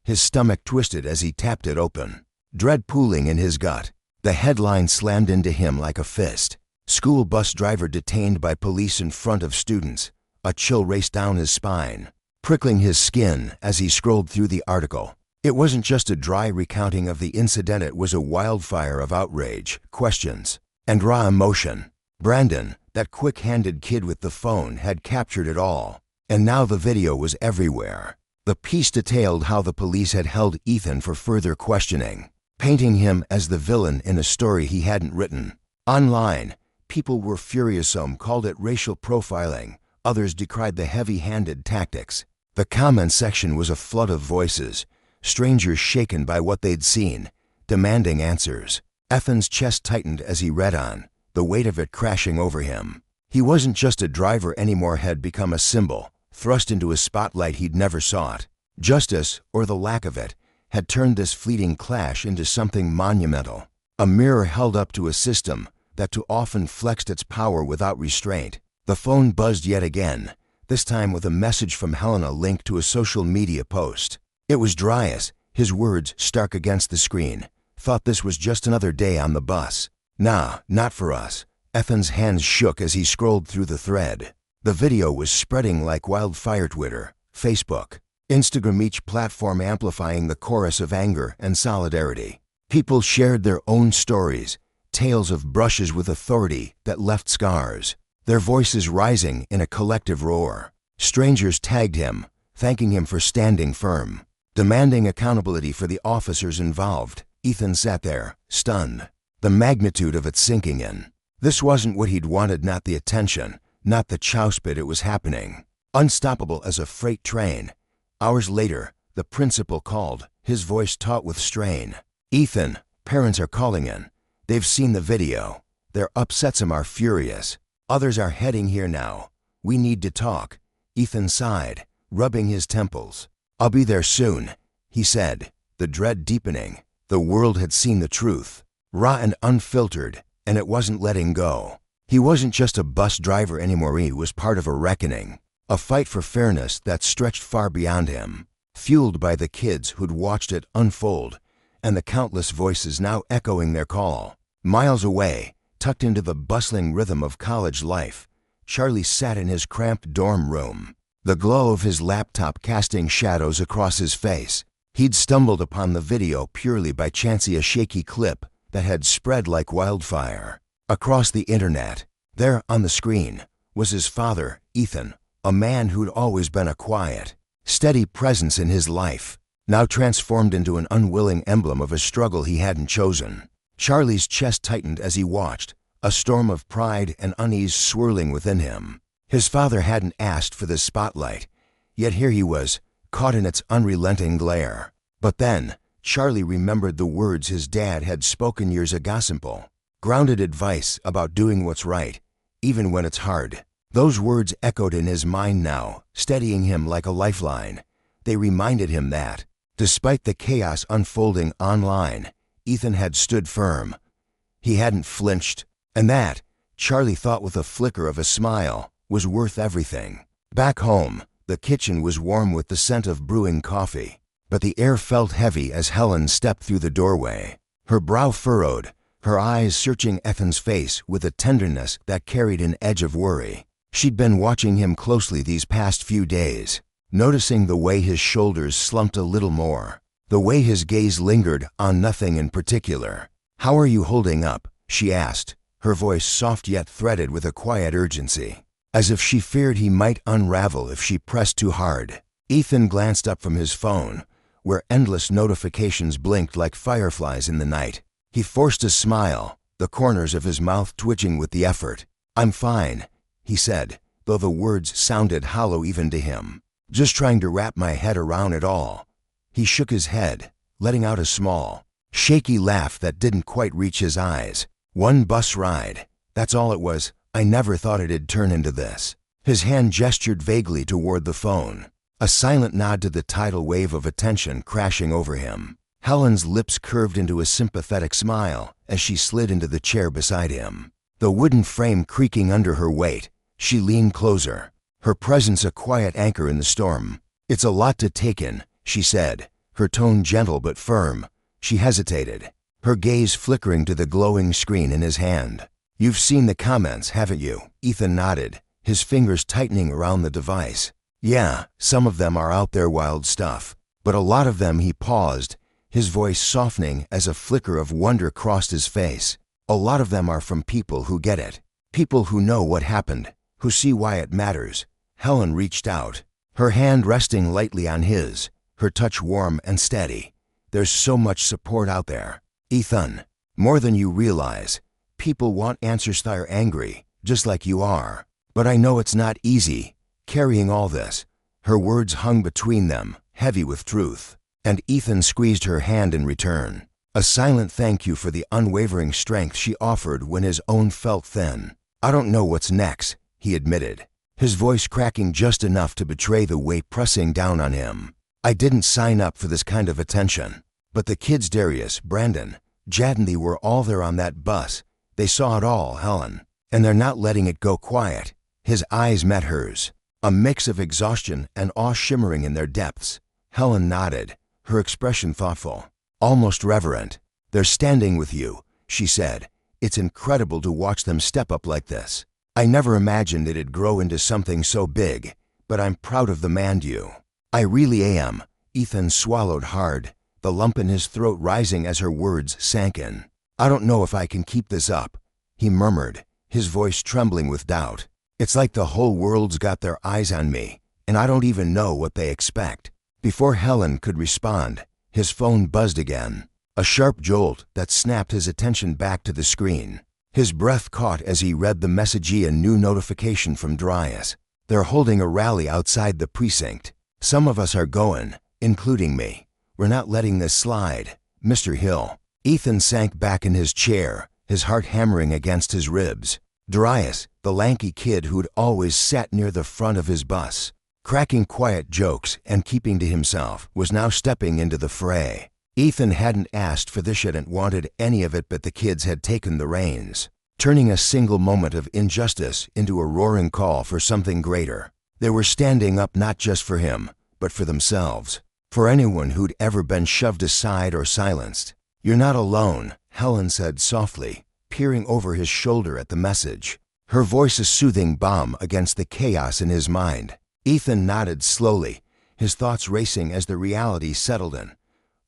His stomach twisted as he tapped it open, dread pooling in his gut. The headline slammed into him like a fist. "School bus driver detained by police in front of students." A chill raced down his spine, prickling his skin as he scrolled through the article. It wasn't just a dry recounting of the incident, it was a wildfire of outrage, questions, and raw emotion. Brandon, that quick-handed kid with the phone, had captured it all, and now the video was everywhere. The piece detailed how the police had held Ethan for further questioning, painting him as the villain in a story he hadn't written. Online, people were furious. Some called it racial profiling, others decried the heavy-handed tactics. The comment section was a flood of voices, strangers shaken by what they'd seen, demanding answers. Ethan's chest tightened as he read on, the weight of it crashing over him. He wasn't just a driver anymore, had become a symbol, thrust into a spotlight he'd never sought. Justice, or the lack of it, had turned this fleeting clash into something monumental, a mirror held up to a system that too often flexed its power without restraint. The phone buzzed yet again, this time with a message from Helena linked to a social media post. It was Darius, his words stark against the screen. "Thought this was just another day on the bus." "Nah, not for us." Ethan's hands shook as he scrolled through the thread. The video was spreading like wildfire. Twitter, Facebook, Instagram, each platform amplifying the chorus of anger and solidarity. People shared their own stories, tales of brushes with authority that left scars, their voices rising in a collective roar. Strangers tagged him, thanking him for standing firm, demanding accountability for the officers involved. Ethan sat there, stunned, the magnitude of it sinking in. This wasn't what he'd wanted, not the attention, not the chowspit. It was happening, unstoppable as a freight train. Hours later, the principal called, his voice taut with strain. "Ethan, parents are calling in. They've seen the video. They're upset, some are furious. Others are heading here now. We need to talk." Ethan sighed, rubbing his temples. "I'll be there soon," he said, the dread deepening. The world had seen the truth, raw and unfiltered, and it wasn't letting go. He wasn't just a bus driver anymore, he was part of a reckoning, a fight for fairness that stretched far beyond him, fueled by the kids who'd watched it unfold, and the countless voices now echoing their call. Miles away, tucked into the bustling rhythm of college life, Charlie sat in his cramped dorm room, the glow of his laptop casting shadows across his face. He'd stumbled upon the video purely by chance, a shaky clip that had spread like wildfire across the internet. There on the screen was his father, Ethan, a man who'd always been a quiet, steady presence in his life, now transformed into an unwilling emblem of a struggle he hadn't chosen. Charlie's chest tightened as he watched, a storm of pride and unease swirling within him. His father hadn't asked for this spotlight, yet here he was, caught in its unrelenting glare. But then, Charlie remembered the words his dad had spoken years ago, simple, grounded advice about doing what's right, even when it's hard. Those words echoed in his mind now, steadying him like a lifeline. They reminded him that, despite the chaos unfolding online, Ethan had stood firm. He hadn't flinched, and that, Charlie thought with a flicker of a smile, was worth everything. Back home, the kitchen was warm with the scent of brewing coffee, but the air felt heavy as Helen stepped through the doorway, her brow furrowed, her eyes searching Ethan's face with a tenderness that carried an edge of worry. She'd been watching him closely these past few days, noticing the way his shoulders slumped a little more, the way his gaze lingered on nothing in particular. "How are you holding up?" she asked, her voice soft yet threaded with a quiet urgency, as if she feared he might unravel if she pressed too hard. Ethan glanced up from his phone, where endless notifications blinked like fireflies in the night. He forced a smile, the corners of his mouth twitching with the effort. "I'm fine," he said, though the words sounded hollow even to him. "Just trying to wrap my head around it all." He shook his head, letting out a small, shaky laugh that didn't quite reach his eyes. "One bus ride, that's all it was. I never thought it'd turn into this." His hand gestured vaguely toward the phone, a silent nod to the tidal wave of attention crashing over him. Helen's lips curved into a sympathetic smile as she slid into the chair beside him. The wooden frame creaking under her weight, she leaned closer, her presence a quiet anchor in the storm. "It's a lot to take in," she said, her tone gentle but firm. She hesitated, her gaze flickering to the glowing screen in his hand. "You've seen the comments, haven't you?" Ethan nodded, his fingers tightening around the device. "Yeah, some of them are out there wild stuff, but a lot of them," he paused, his voice softening as a flicker of wonder crossed his face. "A lot of them are from people who get it, people who know what happened, who see why it matters." Helen reached out, her hand resting lightly on his, her touch warm and steady. "There's so much support out there, Ethan, more than you realize. People want answers. They're angry, just like you are. But I know it's not easy, carrying all this." Her words hung between them, heavy with truth, and Ethan squeezed her hand in return, a silent thank you for the unwavering strength she offered when his own felt thin. "I don't know what's next," he admitted, his voice cracking just enough to betray the weight pressing down on him. "I didn't sign up for this kind of attention, but the kids, Darius, Brandon, Jad, and they were all there on that bus. They saw it all, Helen, and they're not letting it go quiet." His eyes met hers, a mix of exhaustion and awe shimmering in their depths. Helen nodded, her expression thoughtful, almost reverent. "They're standing with you," she said. "It's incredible to watch them step up like this. I never imagined it'd grow into something so big, but I'm proud of the man you." "I really am." Ethan swallowed hard, the lump in his throat rising as her words sank in. "I don't know if I can keep this up," he murmured, his voice trembling with doubt. "It's like the whole world's got their eyes on me, and I don't even know what they expect." Before Helen could respond, his phone buzzed again, a sharp jolt that snapped his attention back to the screen. His breath caught as he read the message, a new notification from Darius. "They're holding a rally outside the precinct. Some of us are going, including me. We're not letting this slide, Mr. Hill." Ethan sank back in his chair, his heart hammering against his ribs. Darius, the lanky kid who'd always sat near the front of his bus, cracking quiet jokes and keeping to himself, was now stepping into the fray. Ethan hadn't asked for this, hadn't wanted any of it, but the kids had taken the reins, turning a single moment of injustice into a roaring call for something greater. They were standing up not just for him, but for themselves, for anyone who'd ever been shoved aside or silenced. "You're not alone," Helen said softly, peering over his shoulder at the message, her voice a soothing balm against the chaos in his mind. Ethan nodded slowly, his thoughts racing as the reality settled in.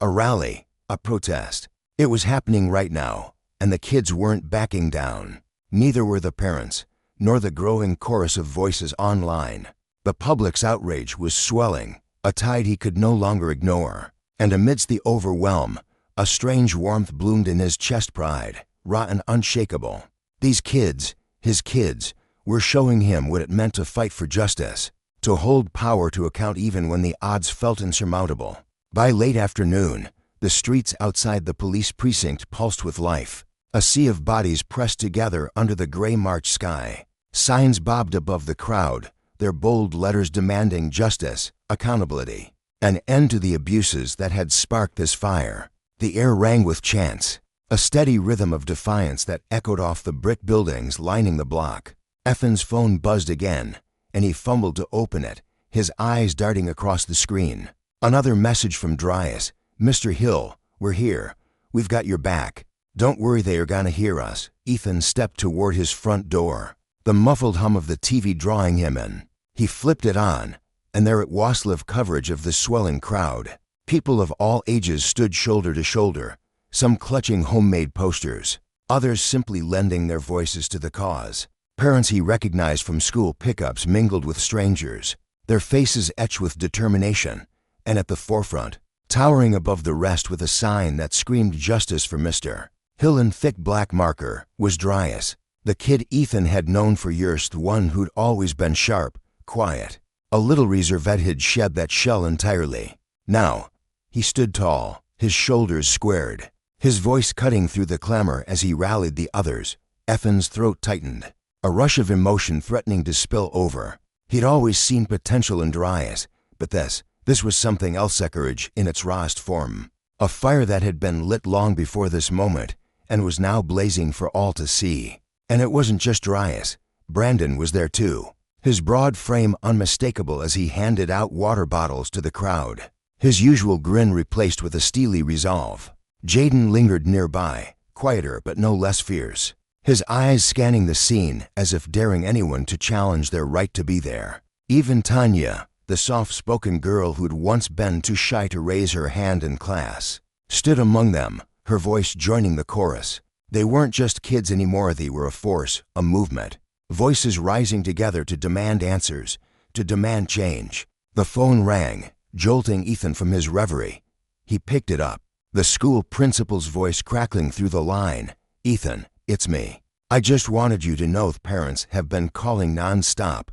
A rally, a protest. It was happening right now, and the kids weren't backing down. Neither were the parents, nor the growing chorus of voices online. The public's outrage was swelling, a tide he could no longer ignore. And amidst the overwhelm, a strange warmth bloomed in his chest. Pride, raw and unshakable. These kids, his kids, were showing him what it meant to fight for justice, to hold power to account even when the odds felt insurmountable. By late afternoon, the streets outside the police precinct pulsed with life. A sea of bodies pressed together under the gray March sky. Signs bobbed above the crowd, their bold letters demanding justice, accountability, an end to the abuses that had sparked this fire. The air rang with chants, a steady rhythm of defiance that echoed off the brick buildings lining the block. Ethan's phone buzzed again, and he fumbled to open it, his eyes darting across the screen. Another message from Dryas. "Mr. Hill, we're here. We've got your back. Don't worry, they are gonna hear us." Ethan stepped toward his front door, the muffled hum of the TV drawing him in. He flipped it on, and there it was, live coverage of the swelling crowd. People of all ages stood shoulder to shoulder, some clutching homemade posters, others simply lending their voices to the cause. Parents he recognized from school pickups mingled with strangers, their faces etched with determination, and at the forefront, towering above the rest with a sign that screamed justice for Mr. Hill in thick black marker, was Dryas, the kid Ethan had known for years, the one who'd always been sharp, quiet, a little reserved. Had shed that shell entirely. Now, he stood tall, his shoulders squared, his voice cutting through the clamor as he rallied the others. Ethan's throat tightened, a rush of emotion threatening to spill over. He'd always seen potential in Dryas, but this was something else, courage in its rawest form. A fire that had been lit long before this moment and was now blazing for all to see. And it wasn't just Dryas. Brandon was there too, his broad frame unmistakable as he handed out water bottles to the crowd, his usual grin replaced with a steely resolve. Jaden lingered nearby, quieter but no less fierce, his eyes scanning the scene as if daring anyone to challenge their right to be there. Even Tanya, the soft-spoken girl who'd once been too shy to raise her hand in class, stood among them, her voice joining the chorus. They weren't just kids anymore, they were a force, a movement. Voices rising together to demand answers, to demand change. The phone rang, jolting Ethan from his reverie. He picked it up, the school principal's voice crackling through the line. "Ethan, it's me. I just wanted you to know the parents have been calling non-stop.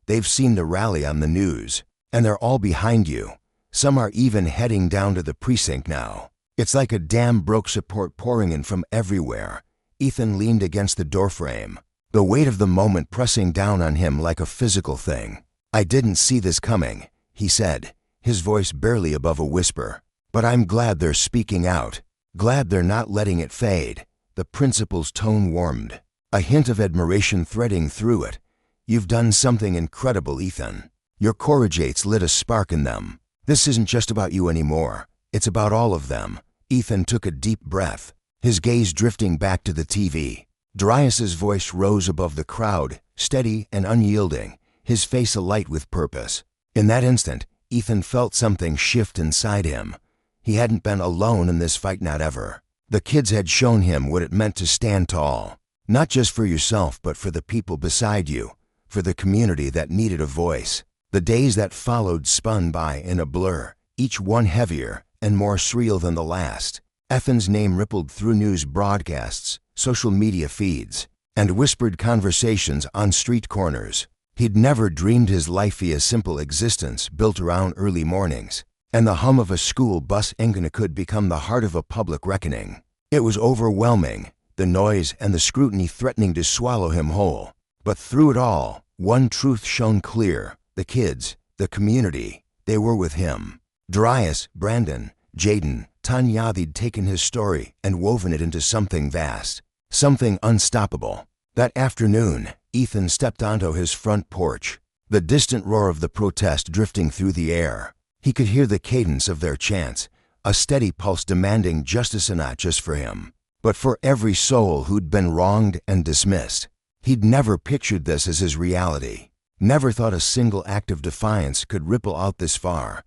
They've seen the rally on the news, and they're all behind you. Some are even heading down to the precinct now. It's like a dam broke, support pouring in from everywhere." Ethan leaned against the doorframe, the weight of the moment pressing down on him like a physical thing. "I didn't see this coming," he said, his voice barely above a whisper. "But I'm glad they're speaking out, glad they're not letting it fade." The principal's tone warmed, a hint of admiration threading through it. "You've done something incredible, Ethan. Your courage's lit a spark in them. This isn't just about you anymore. It's about all of them." Ethan took a deep breath, his gaze drifting back to the TV. Dryas's voice rose above the crowd, steady and unyielding, his face alight with purpose. In that instant, Ethan felt something shift inside him. He hadn't been alone in this fight, not ever. The kids had shown him what it meant to stand tall, not just for yourself but for the people beside you, for the community that needed a voice. The days that followed spun by in a blur, each one heavier and more surreal than the last. Ethan's name rippled through news broadcasts, social media feeds, and whispered conversations on street corners. He'd never dreamed his life be a simple existence built around early mornings, and the hum of a school bus engine could become the heart of a public reckoning. It was overwhelming, the noise and the scrutiny threatening to swallow him whole. But through it all, one truth shone clear: the kids, the community, they were with him. Darius, Brandon, Jaden, Tanya, they'd taken his story and woven it into something vast, something unstoppable. That afternoon, Ethan stepped onto his front porch, the distant roar of the protest drifting through the air. He could hear the cadence of their chants, a steady pulse demanding justice, and not just for him, but for every soul who'd been wronged and dismissed. He'd never pictured this as his reality, never thought a single act of defiance could ripple out this far,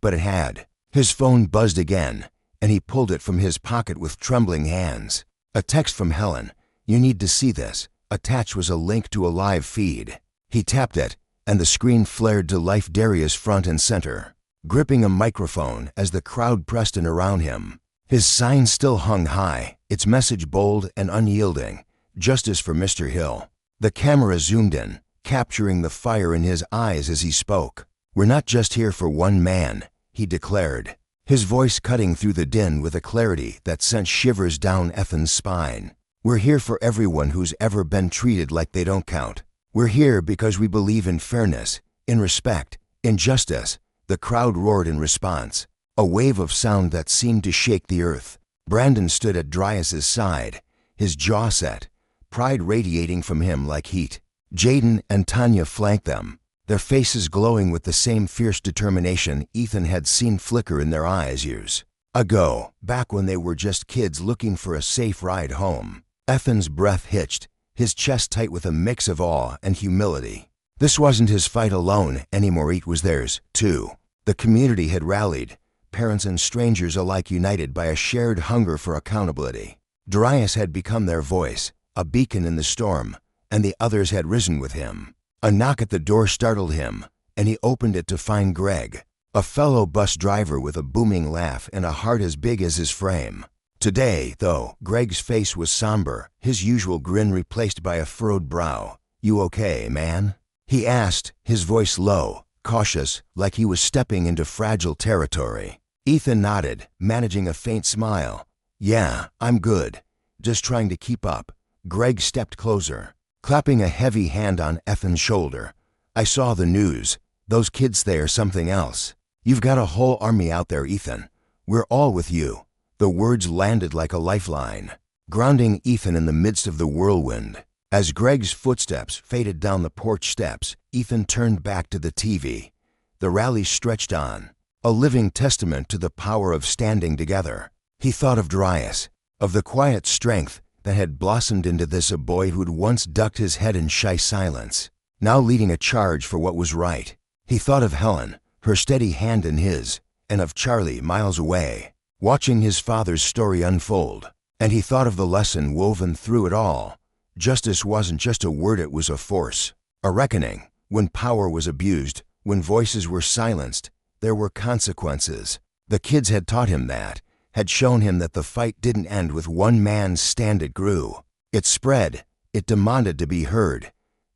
but it had. His phone buzzed again, and he pulled it from his pocket with trembling hands. A text from Helen. "You need to see this." Attached was a link to a live feed. He tapped it, and the screen flared to life. Darius front and center, gripping a microphone as the crowd pressed in around him. His sign still hung high, its message bold and unyielding: justice for Mr. Hill. The camera zoomed in, capturing the fire in his eyes as he spoke. "We're not just here for one man," he declared, his voice cutting through the din with a clarity that sent shivers down Ethan's spine. "We're here for everyone who's ever been treated like they don't count. We're here because we believe in fairness, in respect, in justice." The crowd roared in response, a wave of sound that seemed to shake the earth. Brandon stood at Darius's side, his jaw set, pride radiating from him like heat. Jaden and Tanya flanked them, their faces glowing with the same fierce determination Ethan had seen flicker in their eyes years ago, back when they were just kids looking for a safe ride home. Ethan's breath hitched, his chest tight with a mix of awe and humility. This wasn't his fight alone anymore, it was theirs, too. The community had rallied, parents and strangers alike united by a shared hunger for accountability. Darius had become their voice, a beacon in the storm, and the others had risen with him. A knock at the door startled him, and he opened it to find Greg, a fellow bus driver with a booming laugh and a heart as big as his frame. Today, though, Greg's face was somber, his usual grin replaced by a furrowed brow. "You okay, man?" he asked, his voice low, cautious, like he was stepping into fragile territory. Ethan nodded, managing a faint smile. "Yeah, I'm good. Just trying to keep up." Greg stepped closer, clapping a heavy hand on Ethan's shoulder. "I saw the news. Those kids, they're something else. You've got a whole army out there, Ethan. We're all with you." The words landed like a lifeline, grounding Ethan in the midst of the whirlwind. As Greg's footsteps faded down the porch steps, Ethan turned back to the TV. The rally stretched on, a living testament to the power of standing together. He thought of Darius, of the quiet strength that had blossomed into this, a boy who'd once ducked his head in shy silence, now leading a charge for what was right. He thought of Helen, her steady hand in his, and of Charlie miles away, watching his father's story unfold. And he thought of the lesson woven through it all. Justice wasn't just a word, it was a force, a reckoning. When power was abused, when voices were silenced, there were consequences. The kids had taught him that, had shown him that the fight didn't end with one man's stand. It grew. It spread. It demanded to be heard.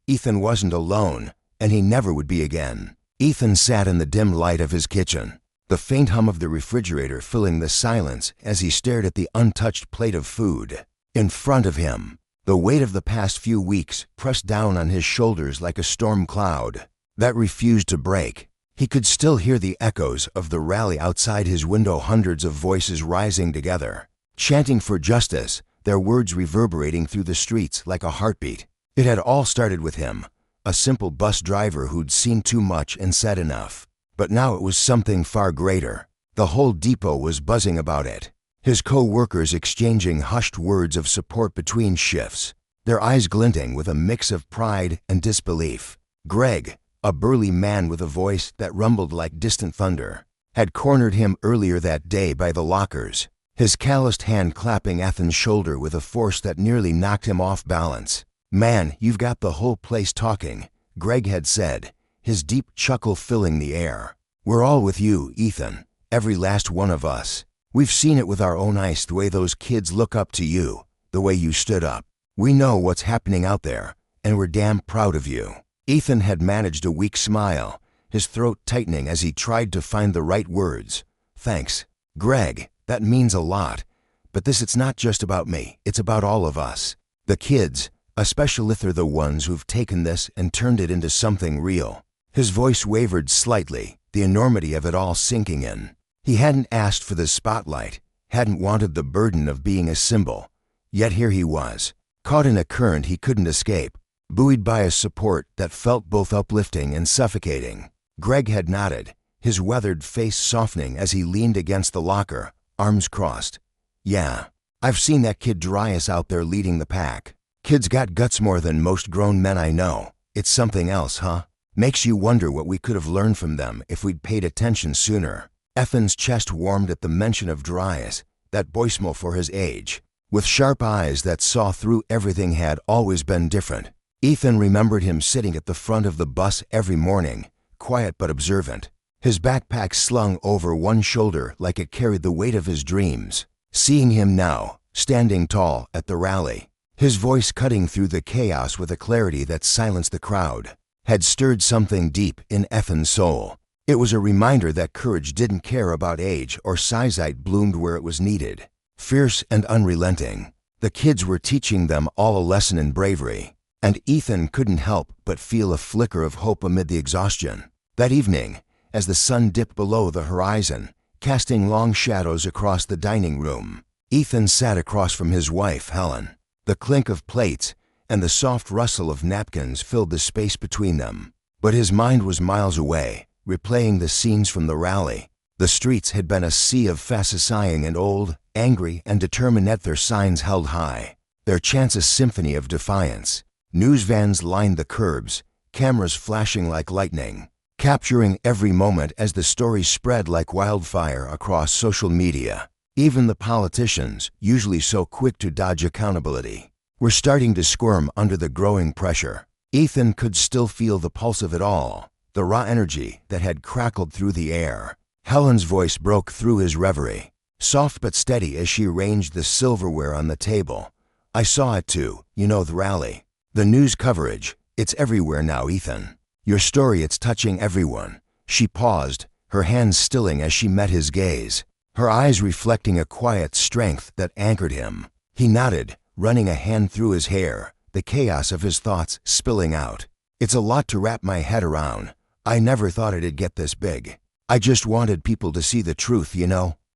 Ethan wasn't alone, and he never would be again. Ethan sat in the dim light of his kitchen, the faint hum of the refrigerator filling the silence as he stared at the untouched plate of food in front of him. The weight of the past few weeks pressed down on his shoulders like a storm cloud that refused to break. He could still hear the echoes of the rally outside his window, hundreds of voices rising together, chanting for justice, their words reverberating through the streets like a heartbeat. It had all started with him, a simple bus driver who'd seen too much and said enough. But now it was something far greater. The whole depot was buzzing about it, his co-workers exchanging hushed words of support between shifts, their eyes glinting with a mix of pride and disbelief. Greg, a burly man with a voice that rumbled like distant thunder, had cornered him earlier that day by the lockers, his calloused hand clapping Ethan's shoulder with a force that nearly knocked him off balance. "Man, you've got the whole place talking," Greg had said, his deep chuckle filling the air. "We're all with you, Ethan, every last one of us. We've seen it with our own eyes, the way those kids look up to you, the way you stood up. We know what's happening out there, and we're damn proud of you." Ethan had managed a weak smile, his throat tightening as he tried to find the right words. "Thanks, Greg, that means a lot. But it's not just about me, it's about all of us. The kids, especially, they're the ones who've taken this and turned it into something real. His voice wavered slightly, the enormity of it all sinking in. He hadn't asked for the spotlight, hadn't wanted the burden of being a symbol. Yet here he was, caught in a current he couldn't escape, buoyed by a support that felt both uplifting and suffocating. Greg had nodded, his weathered face softening as he leaned against the locker, arms crossed. "Yeah, I've seen that kid Darius out there leading the pack. Kid's got guts more than most grown men I know. It's something else, huh? Makes you wonder what we could have learned from them if we'd paid attention sooner." Ethan's chest warmed at the mention of Darius, that boisterous for his age, with sharp eyes that saw through everything had always been different. Ethan remembered him sitting at the front of the bus every morning, quiet but observant, his backpack slung over one shoulder like it carried the weight of his dreams. Seeing him now, standing tall at the rally, his voice cutting through the chaos with a clarity that silenced the crowd, had stirred something deep in Ethan's soul. It was a reminder that courage didn't care about age or size. It bloomed where it was needed. Fierce and unrelenting, the kids were teaching them all a lesson in bravery, and Ethan couldn't help but feel a flicker of hope amid the exhaustion. That evening, as the sun dipped below the horizon, casting long shadows across the dining room, Ethan sat across from his wife, Helen. The clink of plates and the soft rustle of napkins filled the space between them. But his mind was miles away, replaying the scenes from the rally. The streets had been a sea of faces sighing and old, angry and determined, at their signs held high, their chants a symphony of defiance. News vans lined the curbs, cameras flashing like lightning, capturing every moment as the story spread like wildfire across social media. Even the politicians, usually so quick to dodge accountability, were starting to squirm under the growing pressure. Ethan could still feel the pulse of it all, the raw energy that had crackled through the air. Helen's voice broke through his reverie, soft but steady as she arranged the silverware on the table. "I saw it too, the rally. The news coverage, it's everywhere now, Ethan. Your story, it's touching everyone." She paused, her hands stilling as she met his gaze, her eyes reflecting a quiet strength that anchored him. He nodded, running a hand through his hair, the chaos of his thoughts spilling out. "It's a lot to wrap my head around. I never thought it'd get this big. I just wanted people to see the truth,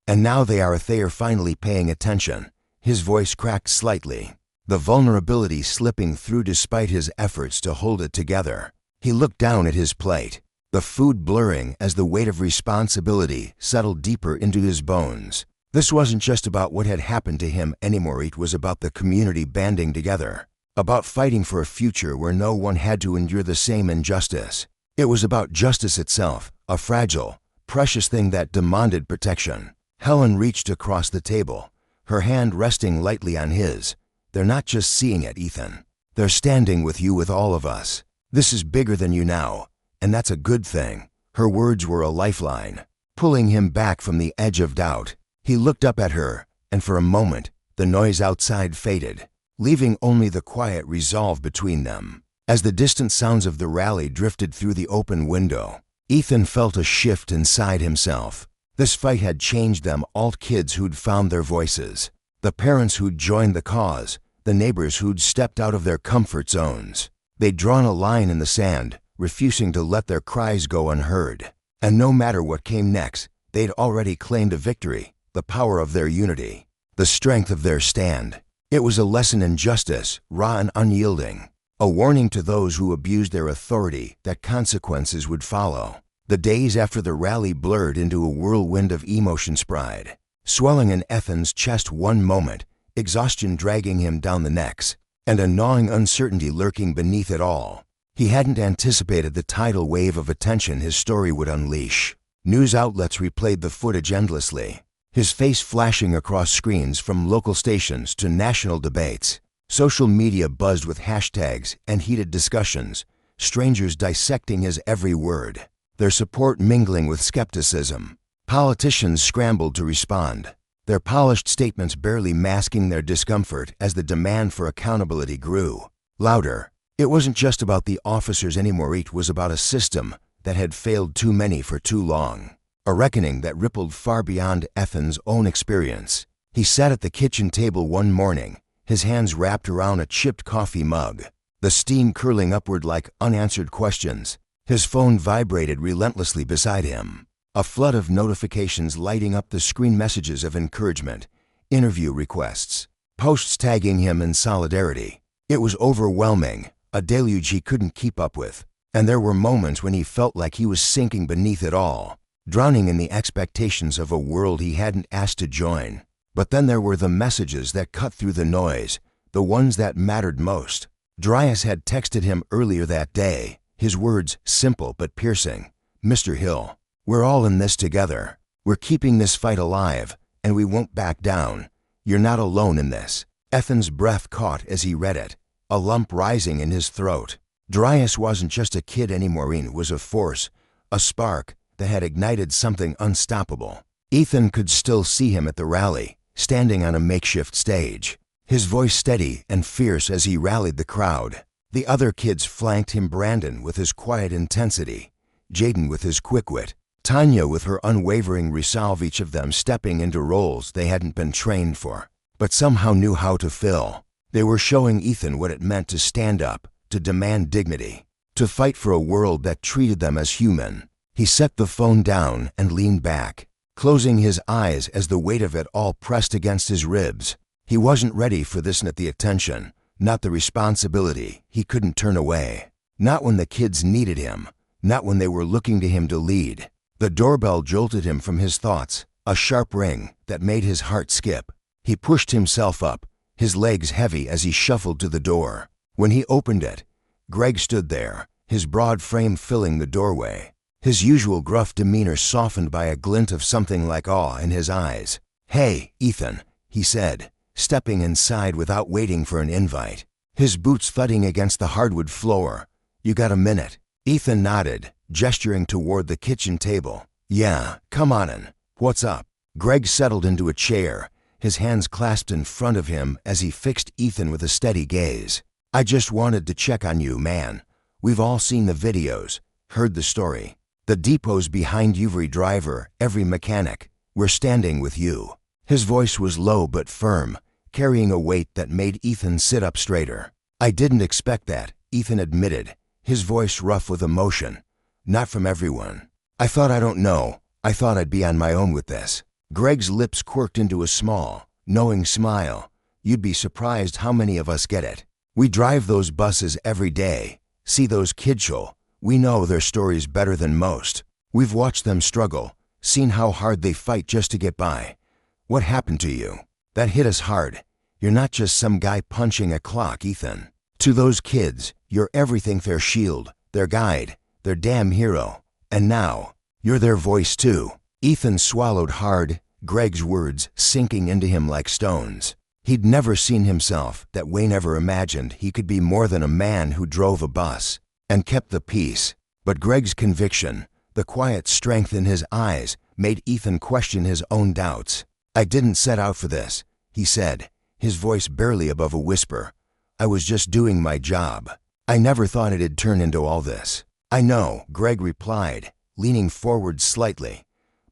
And now they are finally paying attention." His voice cracked slightly, the vulnerability slipping through despite his efforts to hold it together. He looked down at his plate, the food blurring as the weight of responsibility settled deeper into his bones. This wasn't just about what had happened to him anymore. It was about the community banding together, about fighting for a future where no one had to endure the same injustice. It was about justice itself, a fragile, precious thing that demanded protection. Helen reached across the table, her hand resting lightly on his. "They're not just seeing it, Ethan. They're standing with you, with all of us. This is bigger than you now, and that's a good thing." Her words were a lifeline, pulling him back from the edge of doubt. He looked up at her, and for a moment, the noise outside faded, leaving only the quiet resolve between them. As the distant sounds of the rally drifted through the open window, Ethan felt a shift inside himself. This fight had changed them all: kids who'd found their voices, the parents who'd joined the cause, the neighbors who'd stepped out of their comfort zones. They'd drawn a line in the sand, refusing to let their cries go unheard. And no matter what came next, they'd already claimed a victory, the power of their unity, the strength of their stand. It was a lesson in justice, raw and unyielding, a warning to those who abused their authority that consequences would follow. The days after the rally blurred into a whirlwind of emotion, pride swelling in Ethan's chest one moment, exhaustion dragging him down the next, and a gnawing uncertainty lurking beneath it all. He hadn't anticipated the tidal wave of attention his story would unleash. News outlets replayed the footage endlessly, his face flashing across screens from local stations to national debates. Social media buzzed with hashtags and heated discussions, strangers dissecting his every word, their support mingling with skepticism. Politicians scrambled to respond, their polished statements barely masking their discomfort as the demand for accountability grew louder. It wasn't just about the officers anymore. It was about a system that had failed too many for too long, a reckoning that rippled far beyond Ethan's own experience. He sat at the kitchen table one morning, his hands wrapped around a chipped coffee mug, the steam curling upward like unanswered questions. His phone vibrated relentlessly beside him. A flood of notifications lighting up the screen, messages of encouragement, interview requests, posts tagging him in solidarity. It was overwhelming, a deluge he couldn't keep up with, and there were moments when he felt like he was sinking beneath it all, drowning in the expectations of a world he hadn't asked to join. But then there were the messages that cut through the noise, the ones that mattered most. Dryas had texted him earlier that day, his words simple but piercing. "Mr. Hill, we're all in this together. We're keeping this fight alive, and we won't back down. You're not alone in this." Ethan's breath caught as he read it, a lump rising in his throat. Dryas wasn't just a kid anymore, he was a force, a spark that had ignited something unstoppable. Ethan could still see him at the rally, standing on a makeshift stage, his voice steady and fierce as he rallied the crowd. The other kids flanked him, Brandon with his quiet intensity, Jaden with his quick wit, Tanya with her unwavering resolve, each of them stepping into roles they hadn't been trained for, but somehow knew how to fill. They were showing Ethan what it meant to stand up, to demand dignity, to fight for a world that treated them as human. He set the phone down and leaned back, closing his eyes as the weight of it all pressed against his ribs. He wasn't ready for this, not the attention, not the responsibility. He couldn't turn away. Not when the kids needed him, not when they were looking to him to lead. The doorbell jolted him from his thoughts, a sharp ring that made his heart skip. He pushed himself up, his legs heavy as he shuffled to the door. When he opened it, Greg stood there, his broad frame filling the doorway, his usual gruff demeanor softened by a glint of something like awe in his eyes. "Hey, Ethan," he said, stepping inside without waiting for an invite, his boots thudding against the hardwood floor. "You got a minute?" Ethan nodded, gesturing toward the kitchen table. "Yeah, come on in. What's up?" Greg settled into a chair, his hands clasped in front of him as he fixed Ethan with a steady gaze. "I just wanted to check on you, man. We've all seen the videos, heard the story. The depot's behind you, every driver, every mechanic. We're standing with you." His voice was low but firm, carrying a weight that made Ethan sit up straighter. "I didn't expect that," Ethan admitted, his voice rough with emotion. "Not from everyone. I don't know. I thought I'd be on my own with this." Greg's lips quirked into a small, knowing smile. "You'd be surprised how many of us get it. We drive those buses every day, see those kids show. We know their stories better than most. We've watched them struggle, seen how hard they fight just to get by. What happened to you? That hit us hard. You're not just some guy punching a clock, Ethan. To those kids, you're everything, their shield, their guide, their damn hero. And now, you're their voice too." Ethan swallowed hard, Greg's words sinking into him like stones. He'd never seen himself that way, never imagined he could be more than a man who drove a bus and kept the peace. But Greg's conviction, the quiet strength in his eyes, made Ethan question his own doubts. "I didn't set out for this," he said, his voice barely above a whisper. "I was just doing my job. I never thought it'd turn into all this." "I know," Greg replied, leaning forward slightly.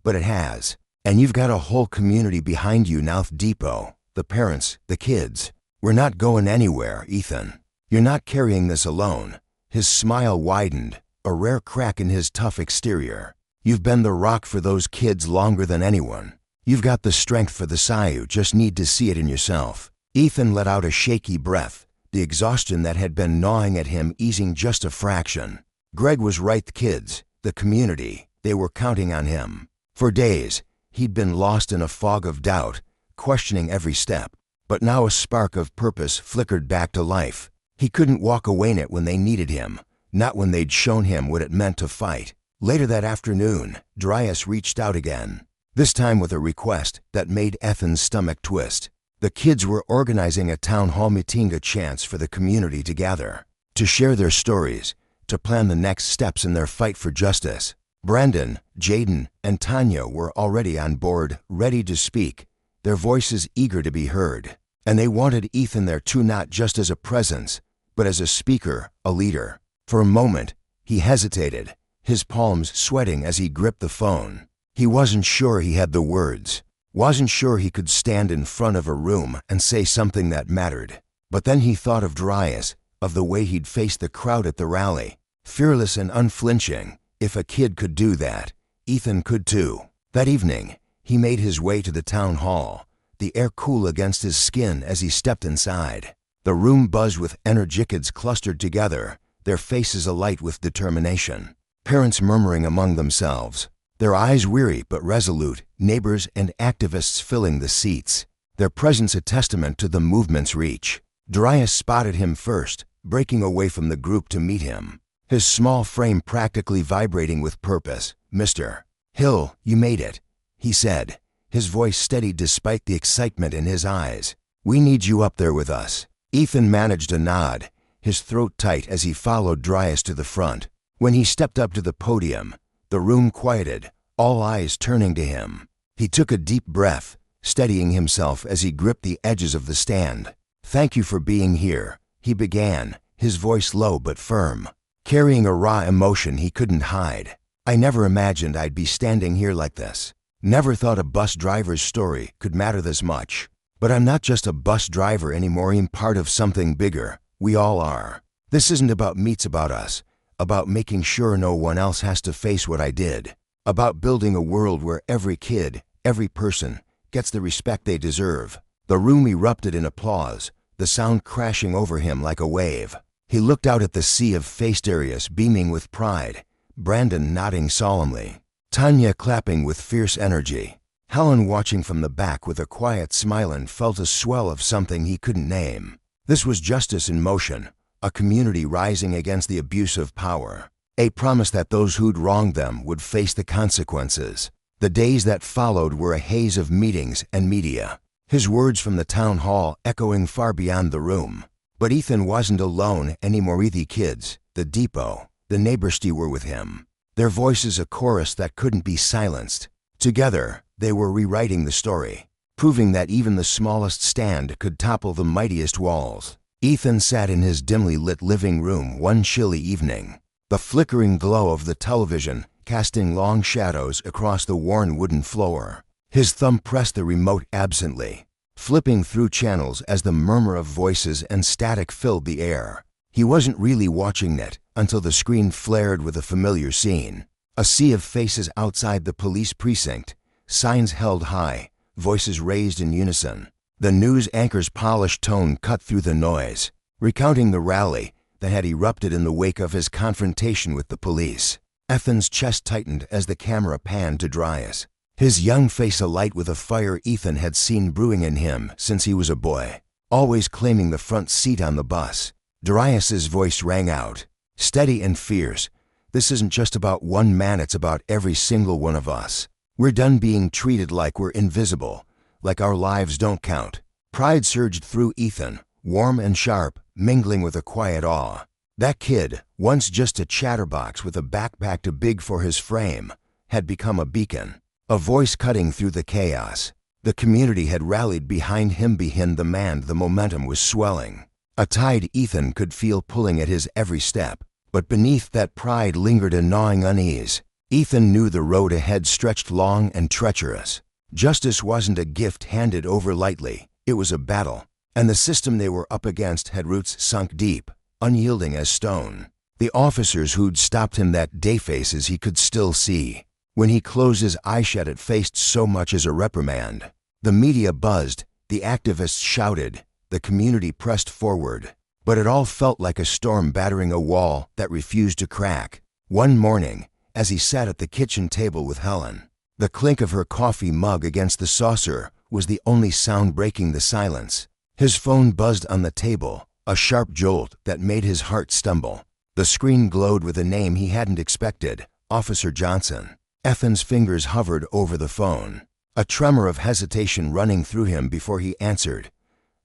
"But it has. And you've got a whole community behind you now, depot, the parents, the kids. We're not going anywhere, Ethan. You're not carrying this alone." His smile widened, a rare crack in his tough exterior. "You've been the rock for those kids longer than anyone. You've got the strength for the Sioux, just need to see it in yourself." Ethan let out a shaky breath, the exhaustion that had been gnawing at him easing just a fraction. Greg was right, the kids, the community, they were counting on him. For days, he'd been lost in a fog of doubt, questioning every step. But now a spark of purpose flickered back to life. He couldn't walk away in it when they needed him, not when they'd shown him what it meant to fight. Later that afternoon, Dryas reached out again, this time with a request that made Ethan's stomach twist. The kids were organizing a town hall meeting, a chance for the community to gather, to share their stories, to plan the next steps in their fight for justice. Brandon, Jaden, and Tanya were already on board, ready to speak, their voices eager to be heard. And they wanted Ethan there too, not just as a presence, but as a speaker, a leader. For a moment, he hesitated, his palms sweating as he gripped the phone. He wasn't sure he had the words, wasn't sure he could stand in front of a room and say something that mattered. But then he thought of Dryas, of the way he'd faced the crowd at the rally, Fearless and unflinching. If a kid could do that, Ethan could too. That evening, he made his way to the town hall, the air cool against his skin as he stepped inside. The room buzzed with energy, kids clustered together, their faces alight with determination. Parents murmuring among themselves, their eyes weary but resolute, neighbors and activists filling the seats, their presence a testament to the movement's reach. Darius spotted him first, breaking away from the group to meet him, his small frame practically vibrating with purpose. "Mr. Hill, you made it," he said, his voice steady despite the excitement in his eyes. "We need you up there with us." Ethan managed a nod, his throat tight as he followed Darius to the front. When he stepped up to the podium, the room quieted, all eyes turning to him. He took a deep breath, steadying himself as he gripped the edges of the stand. "Thank you for being here," he began, his voice low but firm, carrying a raw emotion he couldn't hide. "I never imagined I'd be standing here like this. Never thought a bus driver's story could matter this much. But I'm not just a bus driver anymore, I'm part of something bigger. We all are. This isn't about me, it's about us. About making sure no one else has to face what I did. About building a world where every kid, every person, gets the respect they deserve." The room erupted in applause, the sound crashing over him like a wave. He looked out at the sea of faced Darius beaming with pride, Brandon nodding solemnly, Tanya clapping with fierce energy. Helen watching from the back with a quiet smile and felt a swell of something he couldn't name. This was justice in motion, a community rising against the abuse of power, a promise that those who'd wronged them would face the consequences. The days that followed were a haze of meetings and media, his words from the town hall echoing far beyond the room. But Ethan wasn't alone anymore. The kids, the depot, the neighborhood were with him, their voices a chorus that couldn't be silenced. Together, they were rewriting the story, proving that even the smallest stand could topple the mightiest walls. Ethan sat in his dimly lit living room one chilly evening, the flickering glow of the television casting long shadows across the worn wooden floor. His thumb pressed the remote absently, flipping through channels as the murmur of voices and static filled the air. He wasn't really watching it until the screen flared with a familiar scene. A sea of faces outside the police precinct, signs held high, voices raised in unison. The news anchor's polished tone cut through the noise, recounting the rally that had erupted in the wake of his confrontation with the police. Ethan's chest tightened as the camera panned to Darius, his young face alight with a fire Ethan had seen brewing in him since he was a boy, always claiming the front seat on the bus. Darius's voice rang out, steady and fierce. "This isn't just about one man, it's about every single one of us. We're done being treated like we're invisible, like our lives don't count." Pride surged through Ethan, warm and sharp, mingling with a quiet awe. That kid, once just a chatterbox with a backpack too big for his frame, had become a beacon, a voice cutting through the chaos. The community had rallied behind him. Behind the man, the momentum was swelling, a tide Ethan could feel pulling at his every step. But beneath that pride lingered a gnawing unease. Ethan knew the road ahead stretched long and treacherous. Justice wasn't a gift handed over lightly, it was a battle, and the system they were up against had roots sunk deep, unyielding as stone. The officers who'd stopped him that day, faces he could still see. When he closed his eyes, it faced so much as a reprimand. The media buzzed, the activists shouted, the community pressed forward. But it all felt like a storm battering a wall that refused to crack. One morning, as he sat at the kitchen table with Helen, the clink of her coffee mug against the saucer was the only sound breaking the silence. His phone buzzed on the table, a sharp jolt that made his heart stumble. The screen glowed with a name he hadn't expected, Officer Johnson. Ethan's fingers hovered over the phone, a tremor of hesitation running through him before he answered.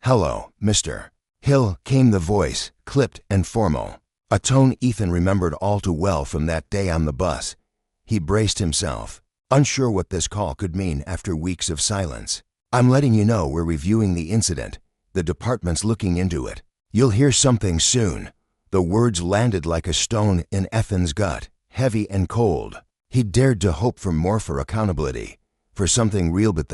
"Hello, Mr. Hill," came the voice, clipped and formal, a tone Ethan remembered all too well from that day on the bus. He braced himself, unsure what this call could mean after weeks of silence. "I'm letting you know we're reviewing the incident. The department's looking into it. You'll hear something soon." The words landed like a stone in Ethan's gut, heavy and cold. He dared to hope for more, for accountability, for something real, but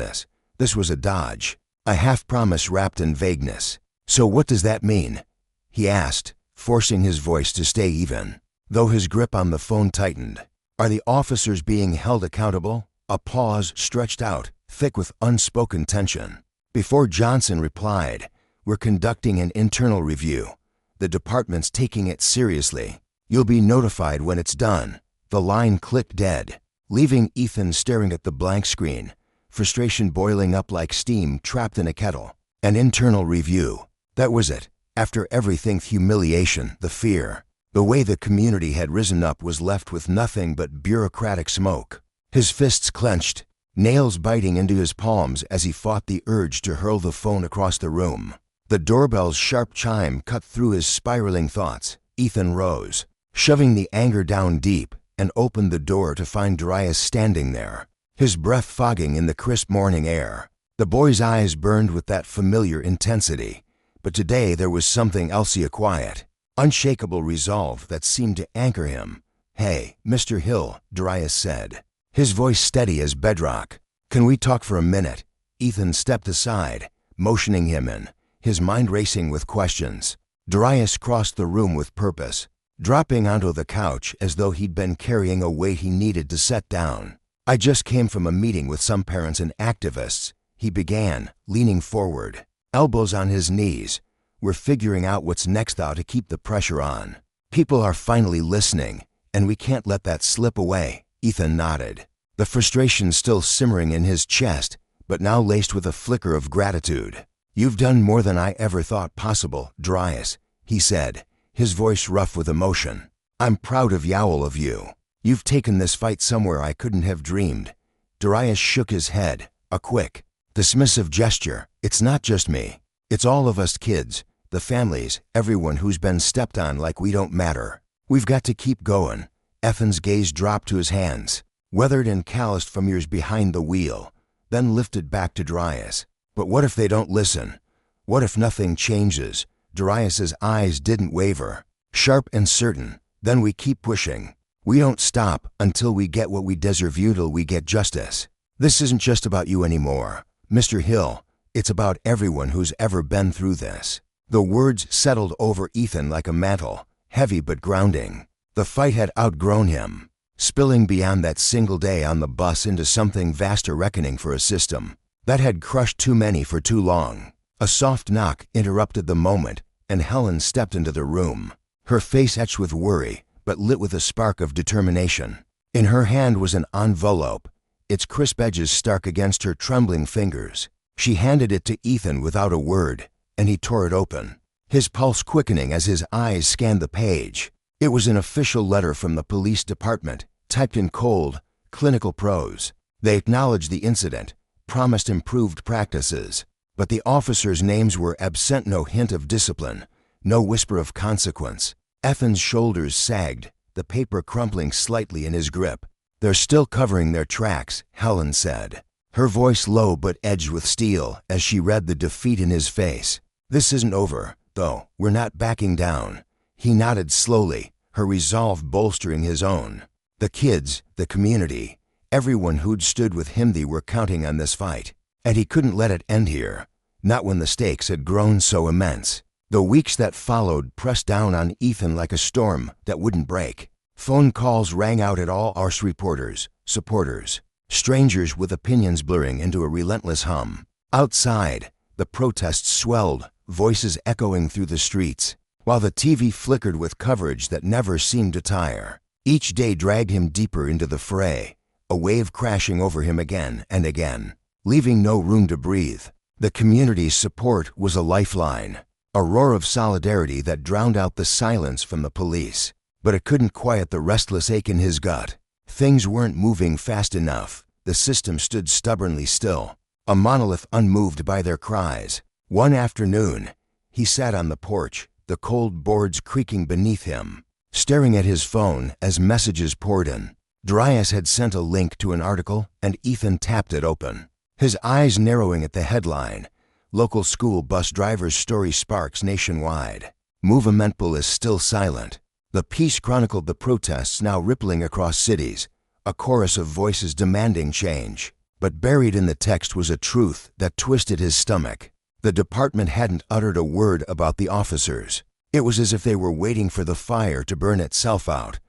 this was a dodge, a half-promise wrapped in vagueness. "So what does that mean?" he asked, forcing his voice to stay even. though his grip on the phone tightened. Are the officers being held accountable? A pause stretched out, thick with unspoken tension. Before Johnson replied, "We're conducting an internal review. The department's taking it seriously. You'll be notified when it's done." The line clicked dead, leaving Ethan staring at the blank screen, frustration boiling up like steam trapped in a kettle. An internal review. That was it. After everything, the humiliation, the fear, the way the community had risen up was left with nothing but bureaucratic smoke. His fists clenched, nails biting into his palms as he fought the urge to hurl the phone across the room. The doorbell's sharp chime cut through his spiraling thoughts. Ethan rose, shoving the anger down deep, and opened the door to find Darius standing there, his breath fogging in the crisp morning air. The boy's eyes burned with that familiar intensity, but today there was something else, a quiet, unshakable resolve that seemed to anchor him. "Hey, Mr. Hill," Darius said, his voice steady as bedrock. "Can we talk for a minute?" Ethan stepped aside, motioning him in, his mind racing with questions. Darius crossed the room with purpose, dropping onto the couch as though he'd been carrying a weight he needed to set down. "I just came from a meeting with some parents and activists," he began, leaning forward, elbows on his knees. "We're figuring out what's next to keep the pressure on. People are finally listening, and we can't let that slip away." Ethan nodded, the frustration still simmering in his chest, but now laced with a flicker of gratitude. "You've done more than I ever thought possible, Darius," he said, his voice rough with emotion. "I'm proud of all of you. You've taken this fight somewhere I couldn't have dreamed." Darius shook his head, a quick, dismissive gesture. "It's not just me. It's all of us kids, the families, everyone who's been stepped on like we don't matter. We've got to keep going." Ethan's gaze dropped to his hands, weathered and calloused from years behind the wheel, then lifted back to Darius. "But what if they don't listen? What if nothing changes?" Darius's eyes didn't waver, sharp and certain. "Then we keep pushing. We don't stop until we get what we deserve, till we get justice. This isn't just about you anymore, Mr. Hill. It's about everyone who's ever been through this." The words settled over Ethan like a mantle, heavy but grounding. The fight had outgrown him, spilling beyond that single day on the bus into something vaster, reckoning for a system that had crushed too many for too long. A soft knock interrupted the moment, and Helen stepped into the room, her face etched with worry, but lit with a spark of determination. In her hand was an envelope, its crisp edges stark against her trembling fingers. She handed it to Ethan without a word, and he tore it open, his pulse quickening as his eyes scanned the page. It was an official letter from the police department, typed in cold, clinical prose. They acknowledged the incident, promised improved practices, but the officers' names were absent, no hint of discipline, no whisper of consequence. Ethan's shoulders sagged, the paper crumpling slightly in his grip. "They're still covering their tracks," Helen said, her voice low but edged with steel as she read the defeat in his face. "This isn't over, though. We're not backing down." He nodded slowly, her resolve bolstering his own. The kids, the community, everyone who'd stood with him, they were counting on this fight. And he couldn't let it end here, not when the stakes had grown so immense. The weeks that followed pressed down on Ethan like a storm that wouldn't break. Phone calls rang out at all arse reporters, supporters, strangers with opinions blurring into a relentless hum. Outside, the protests swelled, voices echoing through the streets, while the TV flickered with coverage that never seemed to tire. Each day dragged him deeper into the fray, a wave crashing over him again and again, leaving no room to breathe. The community's support was a lifeline, a roar of solidarity that drowned out the silence from the police. But it couldn't quiet the restless ache in his gut. Things weren't moving fast enough. The system stood stubbornly still, a monolith unmoved by their cries. One afternoon, he sat on the porch, the cold boards creaking beneath him, staring at his phone as messages poured in. Darius had sent a link to an article, and Ethan tapped it open, his eyes narrowing at the headline. Local school bus driver's story sparks nationwide. Movementable is still silent. The piece chronicled the protests now rippling across cities, a chorus of voices demanding change. But buried in the text was a truth that twisted his stomach. The department hadn't uttered a word about the officers. It was as if they were waiting for the fire to burn itself out,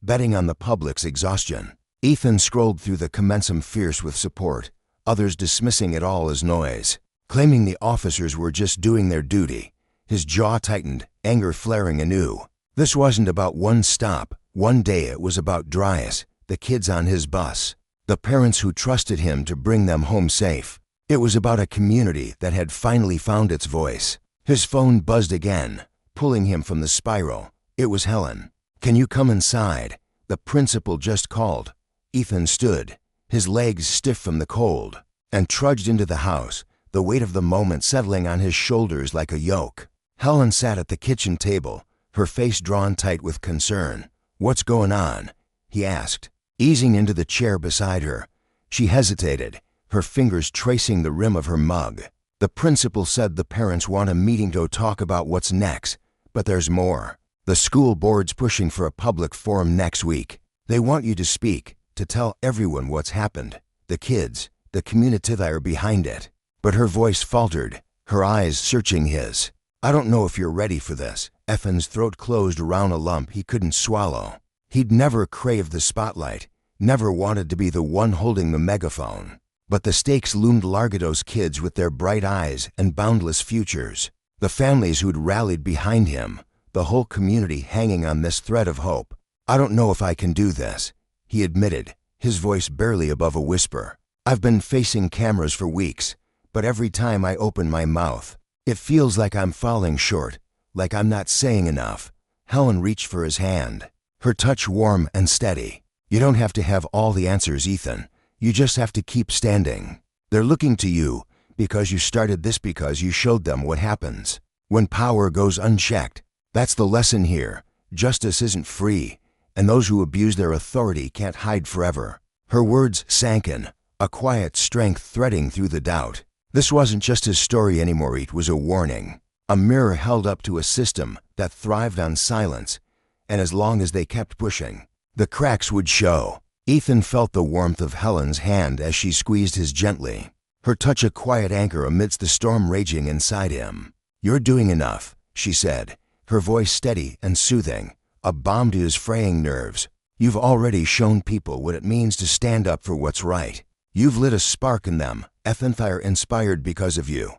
betting on the public's exhaustion. Ethan scrolled through the commensum fierce with support, others dismissing it all as noise, claiming the officers were just doing their duty. His jaw tightened, anger flaring anew. This wasn't about one stop, one day. It was about Dryas, the kids on his bus, the parents who trusted him to bring them home safe. It was about a community that had finally found its voice. His phone buzzed again, pulling him from the spiral. It was Helen. "Can you come inside? The principal just called." Ethan stood, his legs stiff from the cold, and trudged into the house, the weight of the moment settling on his shoulders like a yoke. Helen sat at the kitchen table, her face drawn tight with concern. "What's going on?" he asked, easing into the chair beside her. She hesitated, her fingers tracing the rim of her mug. "The principal said the parents want a meeting to talk about what's next, but there's more. The school board's pushing for a public forum next week. They want you to speak, to tell everyone what's happened. The kids, the community that are behind it." But her voice faltered, her eyes searching his. "I don't know if you're ready for this." Ethan's throat closed around a lump he couldn't swallow. He'd never craved the spotlight, never wanted to be the one holding the megaphone. But the stakes loomed large. Those kids with their bright eyes and boundless futures, the families who'd rallied behind him, the whole community hanging on this thread of hope. "I don't know if I can do this," he admitted, his voice barely above a whisper. "I've been facing cameras for weeks, but every time I open my mouth, it feels like I'm falling short, like I'm not saying enough." Helen reached for his hand, her touch warm and steady. "You don't have to have all the answers, Ethan. You just have to keep standing. They're looking to you because you started this, because you showed them what happens when power goes unchecked. That's the lesson here. Justice isn't free, and those who abuse their authority can't hide forever." Her words sank in, a quiet strength threading through the doubt. This wasn't just his story anymore. It was a warning, a mirror held up to a system that thrived on silence, and as long as they kept pushing, the cracks would show. Ethan felt the warmth of Helen's hand as she squeezed his gently, her touch a quiet anchor amidst the storm raging inside him. "You're doing enough," she said, her voice steady and soothing, a balm to his fraying nerves. "You've already shown people what it means to stand up for what's right. You've lit a spark in them. Ethan, they're inspired because of you."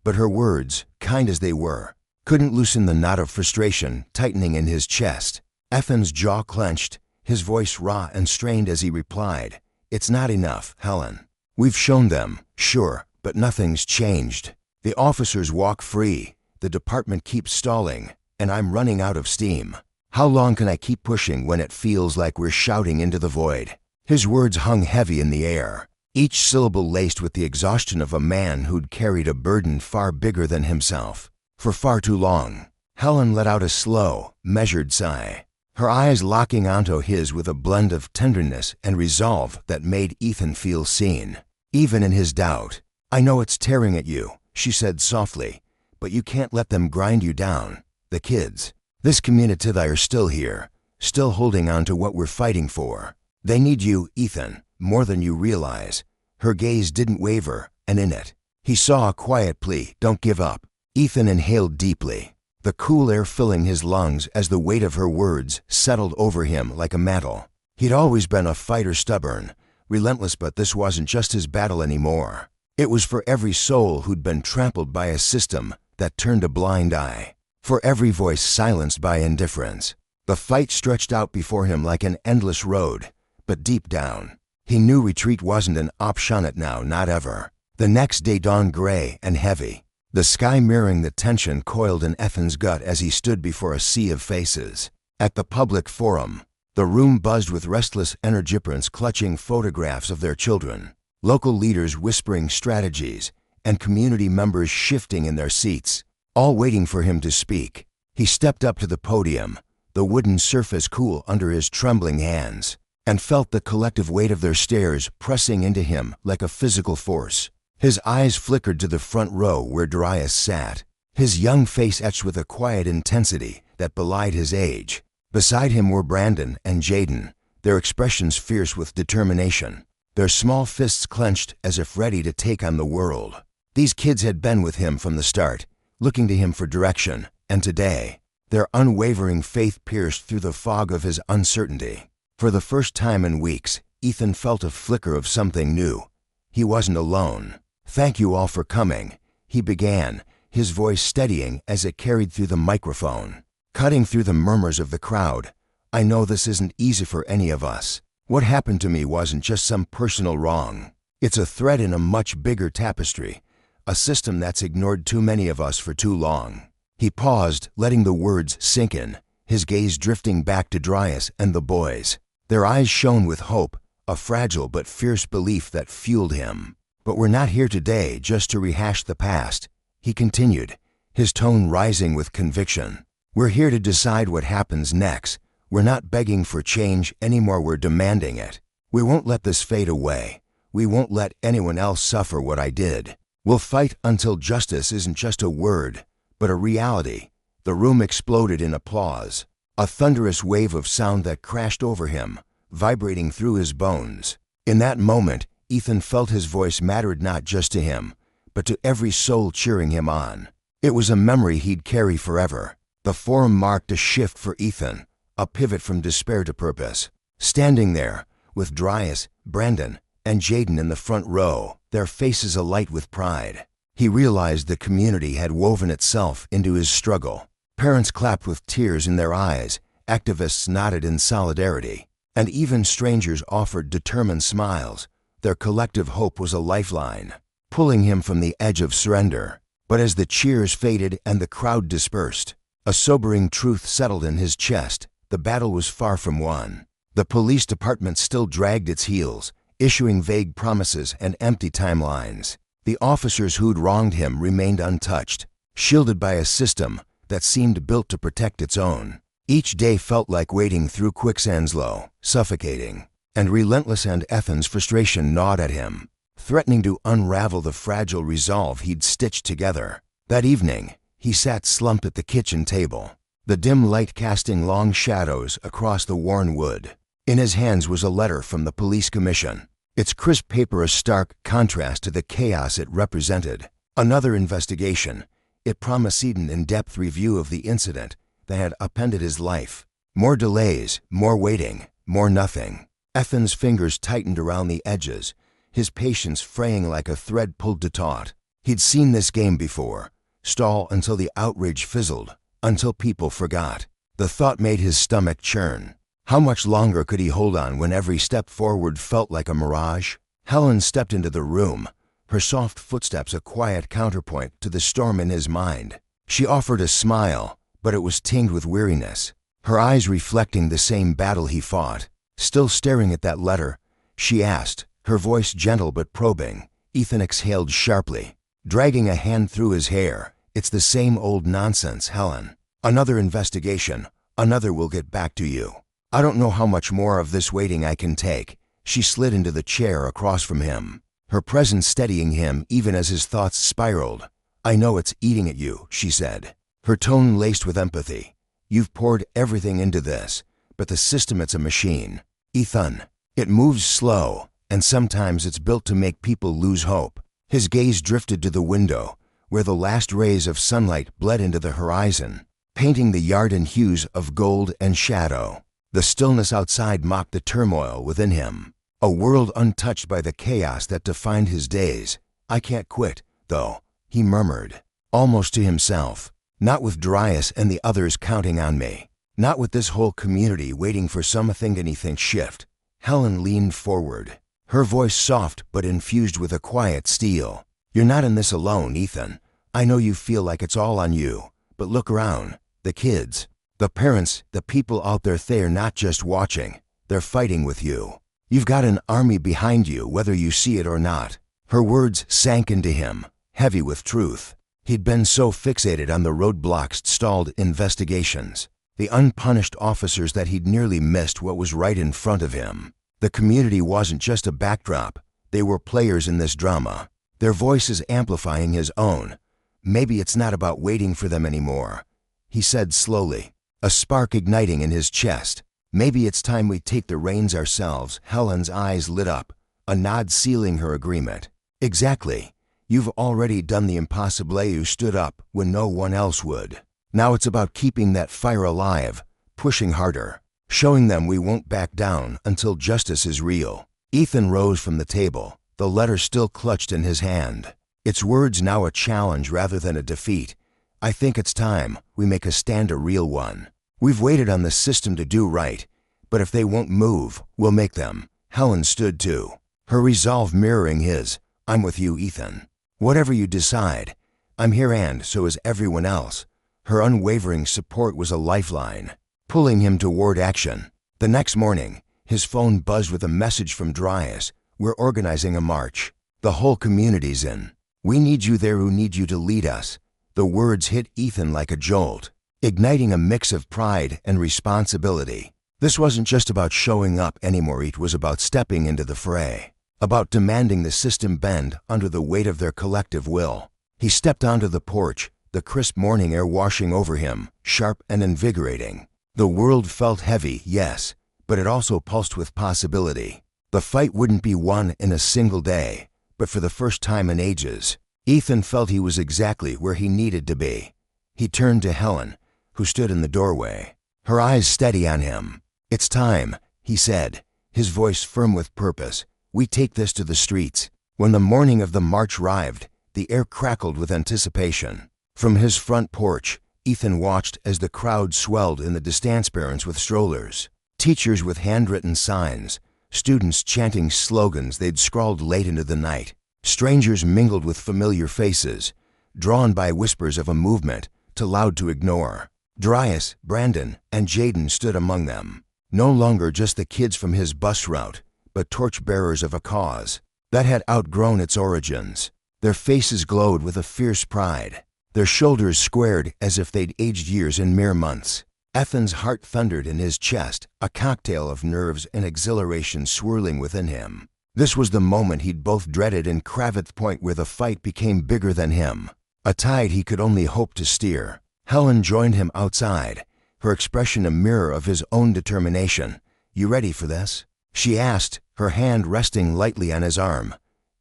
But her words, kind as they were, couldn't loosen the knot of frustration tightening in his chest. Ethan's jaw clenched, his voice raw and strained as he replied, "It's not enough, Helen. We've shown them, sure, but nothing's changed. The officers walk free, the department keeps stalling, and I'm running out of steam. How long can I keep pushing when it feels like we're shouting into the void?" His words hung heavy in the air, each syllable laced with the exhaustion of a man who'd carried a burden far bigger than himself for far too long. Helen let out a slow, measured sigh, her eyes locking onto his with a blend of tenderness and resolve that made Ethan feel seen, even in his doubt. "I know it's tearing at you," she said softly, "but you can't let them grind you down. The kids, this community, they are still here, still holding on to what we're fighting for. They need you, Ethan, more than you realize." Her gaze didn't waver, and in it, he saw a quiet plea. "Don't give up." Ethan inhaled deeply, the cool air filling his lungs as the weight of her words settled over him like a mantle. He'd always been a fighter, stubborn, relentless, but this wasn't just his battle anymore. It was for every soul who'd been trampled by a system that turned a blind eye, for every voice silenced by indifference. The fight stretched out before him like an endless road, but deep down, he knew retreat wasn't an option now, not ever. The next day dawned gray and heavy, the sky mirroring the tension coiled in Ethan's gut as he stood before a sea of faces. At the public forum, the room buzzed with restless parents clutching photographs of their children, local leaders whispering strategies, and community members shifting in their seats, all waiting for him to speak. He stepped up to the podium, the wooden surface cool under his trembling hands, and felt the collective weight of their stares pressing into him like a physical force. His eyes flickered to the front row where Darius sat, his young face etched with a quiet intensity that belied his age. Beside him were Brandon and Jaden, their expressions fierce with determination, their small fists clenched as if ready to take on the world. These kids had been with him from the start, looking to him for direction, and today, Their unwavering faith pierced through the fog of his uncertainty. For the first time in weeks, Ethan felt a flicker of something new. He wasn't alone. "Thank you all for coming," he began, his voice steadying as it carried through the microphone, cutting through the murmurs of the crowd. "I know this isn't easy for any of us. What happened to me wasn't just some personal wrong. It's a thread in a much bigger tapestry, a system that's ignored too many of us for too long." He paused, letting the words sink in, his gaze drifting back to Dryas and the boys. Their eyes shone with hope, a fragile but fierce belief that fueled him. "But we're not here today just to rehash the past," he continued, his tone rising with conviction. "We're here to decide what happens next. We're not begging for change anymore, we're demanding it. We won't let this fade away. We won't let anyone else suffer what I did. We'll fight until justice isn't just a word, but a reality." The room exploded in applause, a thunderous wave of sound that crashed over him, vibrating through his bones. In that moment, Ethan felt his voice mattered not just to him, but to every soul cheering him on. It was a memory he'd carry forever. The forum marked a shift for Ethan, a pivot from despair to purpose. Standing there, with Dryas, Brandon, and Jaden in the front row, their faces alight with pride, he realized the community had woven itself into his struggle. Parents clapped with tears in their eyes, activists nodded in solidarity, and even strangers offered determined smiles. Their collective hope was a lifeline, pulling him from the edge of surrender. But as the cheers faded and the crowd dispersed, a sobering truth settled in his chest. The battle was far from won. The police department still dragged its heels, issuing vague promises and empty timelines. The officers who'd wronged him remained untouched, shielded by a system that seemed built to protect its own. Each day felt like wading through quicksand's low, suffocating, and relentless, and Ethan's frustration gnawed at him, threatening to unravel the fragile resolve he'd stitched together. That evening, he sat slumped at the kitchen table, the dim light casting long shadows across the worn wood. In his hands was a letter from the police commission, its crisp paper a stark contrast to the chaos it represented. Another investigation. It promised an in-depth review of the incident that had upended his life. More delays, more waiting, more nothing. Ethan's fingers tightened around the edges, his patience fraying like a thread pulled to taut. He'd seen this game before, stall until the outrage fizzled, until people forgot. The thought made his stomach churn. How much longer could he hold on when every step forward felt like a mirage? Helen stepped into the room, her soft footsteps a quiet counterpoint to the storm in his mind. She offered a smile, but it was tinged with weariness, her eyes reflecting the same battle he fought. Still staring at that letter, she asked, her voice gentle but probing. Ethan exhaled sharply, dragging a hand through his hair. "It's the same old nonsense, Helen. Another investigation, another will get back to you. I don't know how much more of this waiting I can take." She slid into the chair across from him, her presence steadying him even as his thoughts spiraled. "I know it's eating at you," she said, her tone laced with empathy. "You've poured everything into this, but the system, it's a machine. Ethan, it moves slow, and sometimes it's built to make people lose hope." His gaze drifted to the window, where the last rays of sunlight bled into the horizon, painting the yard in hues of gold and shadow. The stillness outside mocked the turmoil within him, a world untouched by the chaos that defined his days. "I can't quit, though," he murmured, almost to himself. "Not with Dryas and the others counting on me. Not with this whole community waiting for anything shift." Helen leaned forward, her voice soft but infused with a quiet steel. "You're not in this alone, Ethan. I know you feel like it's all on you, but look around. The kids, the parents, the people out there, they're not just watching, they're fighting with you. You've got an army behind you, whether you see it or not." Her words sank into him, heavy with truth. He'd been so fixated on the roadblocks, stalled investigations, the unpunished officers, that he'd nearly missed what was right in front of him. The community wasn't just a backdrop, they were players in this drama, their voices amplifying his own. "Maybe it's not about waiting for them anymore," he said slowly, a spark igniting in his chest. "Maybe it's time we take the reins ourselves." Helen's eyes lit up, a nod sealing her agreement. "Exactly. You've already done the impossible. You stood up when no one else would. Now it's about keeping that fire alive, pushing harder, showing them we won't back down until justice is real. Ethan rose from the table, the letter still clutched in his hand. Its words now a challenge rather than a defeat. I think it's time we make a stand, a real one. We've waited on the system to do right, but if they won't move, we'll make them. Helen stood too, her resolve mirroring his. I'm with you, Ethan. Whatever you decide, I'm here, and so is everyone else. Her unwavering support was a lifeline, pulling him toward action. The next morning, his phone buzzed with a message from Dryas. We're organizing a march. The whole community's in. We need you there, who need you to lead us. The words hit Ethan like a jolt, igniting a mix of pride and responsibility. This wasn't just about showing up anymore, it was about stepping into the fray, about demanding the system bend under the weight of their collective will. He stepped onto the porch, the crisp morning air washing over him, sharp and invigorating. The world felt heavy, yes, but it also pulsed with possibility. The fight wouldn't be won in a single day, but for the first time in ages, Ethan felt he was exactly where he needed to be. He turned to Helen, who stood in the doorway, her eyes steady on him. It's time, he said, his voice firm with purpose. We take this to the streets. When the morning of the march arrived, the air crackled with anticipation. From his front porch, Ethan watched as the crowd swelled in the distance, parents with strollers, teachers with handwritten signs, students chanting slogans they'd scrawled late into the night. Strangers mingled with familiar faces, drawn by whispers of a movement too loud to ignore. Dryas, Brandon, and Jaden stood among them, no longer just the kids from his bus route, but torchbearers of a cause that had outgrown its origins. Their faces glowed with a fierce pride, their shoulders squared as if they'd aged years in mere months. Ethan's heart thundered in his chest, a cocktail of nerves and exhilaration swirling within him. This was the moment he'd both dreaded and craved, the point where the fight became bigger than him, a tide he could only hope to steer. Helen joined him outside, her expression a mirror of his own determination. You ready for this? She asked, her hand resting lightly on his arm.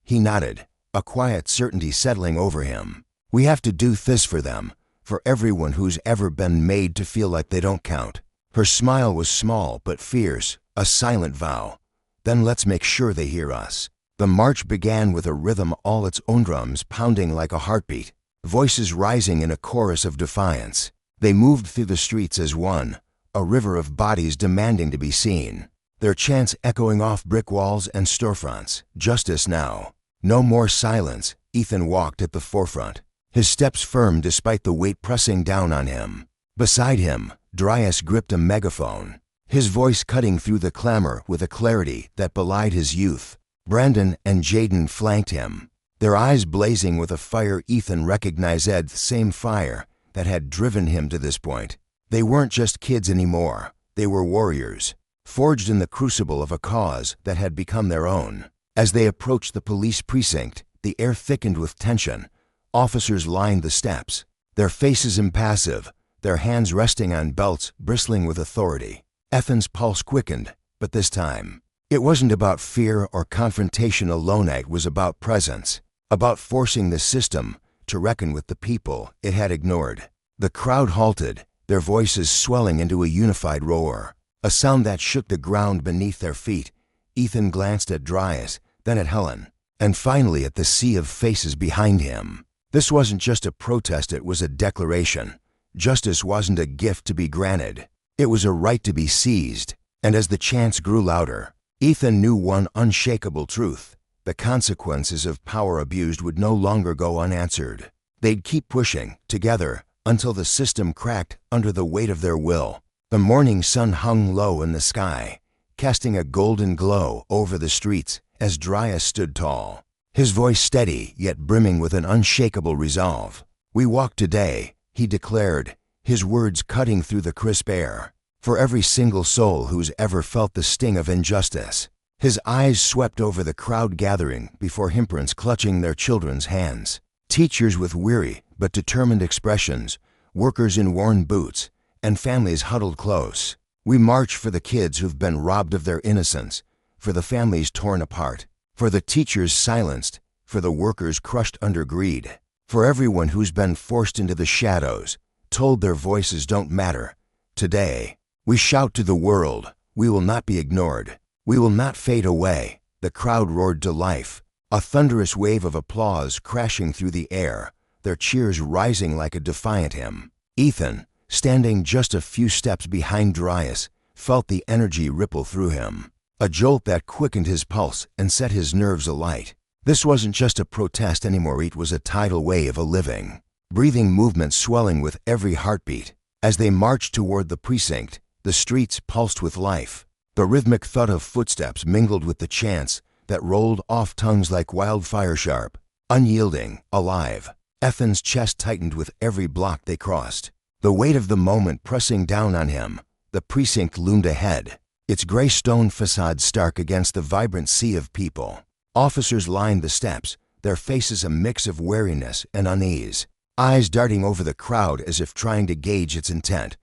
He nodded, a quiet certainty settling over him. We have to do this for them, for everyone who's ever been made to feel like they don't count. Her smile was small but fierce, a silent vow. Then let's make sure they hear us. The march began with a rhythm all its own, drums pounding like a heartbeat, voices rising in a chorus of defiance. They moved through the streets as one, a river of bodies demanding to be seen, their chants echoing off brick walls and storefronts. Justice now. No more silence. Ethan walked at the forefront, his steps firm despite the weight pressing down on him. Beside him, Dryas gripped a megaphone, his voice cutting through the clamor with a clarity that belied his youth. Brandon and Jaden flanked him, their eyes blazing with a fire Ethan recognized as the same fire that had driven him to this point. They weren't just kids anymore, they were warriors, forged in the crucible of a cause that had become their own. As they approached the police precinct, the air thickened with tension. Officers lined the steps, their faces impassive, their hands resting on belts bristling with authority. Ethan's pulse quickened, but this time, it wasn't about fear or confrontation alone. It was about presence, about forcing the system to reckon with the people it had ignored. The crowd halted, their voices swelling into a unified roar, a sound that shook the ground beneath their feet. Ethan glanced at Dryas, then at Helen, and finally at the sea of faces behind him. This wasn't just a protest, it was a declaration. Justice wasn't a gift to be granted, it was a right to be seized. And as the chants grew louder, Ethan knew one unshakable truth: the consequences of power abused would no longer go unanswered. They'd keep pushing, together, until the system cracked under the weight of their will. The morning sun hung low in the sky, casting a golden glow over the streets as Dryas stood tall, his voice steady yet brimming with an unshakable resolve. We walk today, he declared, his words cutting through the crisp air, for every single soul who's ever felt the sting of injustice. His eyes swept over the crowd gathering before him, parents clutching their children's hands, teachers with weary but determined expressions, workers in worn boots, and families huddled close. We march for the kids who've been robbed of their innocence, for the families torn apart, for the teachers silenced, for the workers crushed under greed, for everyone who's been forced into the shadows, told their voices don't matter. Today, we shout to the world, we will not be ignored. We will not fade away. The crowd roared to life, a thunderous wave of applause crashing through the air, their cheers rising like a defiant hymn. Ethan, standing just a few steps behind Darius, felt the energy ripple through him, a jolt that quickened his pulse and set his nerves alight. This wasn't just a protest anymore, it was a tidal wave, a living, breathing movement swelling with every heartbeat. As they marched toward the precinct, the streets pulsed with life. The rhythmic thud of footsteps mingled with the chants that rolled off tongues like wildfire, sharp, unyielding, alive. Ethan's chest tightened with every block they crossed, the weight of the moment pressing down on him. The precinct loomed ahead, its gray stone facade stark against the vibrant sea of people. Officers lined the steps, their faces a mix of wariness and unease, eyes darting over the crowd as if trying to gauge its intent.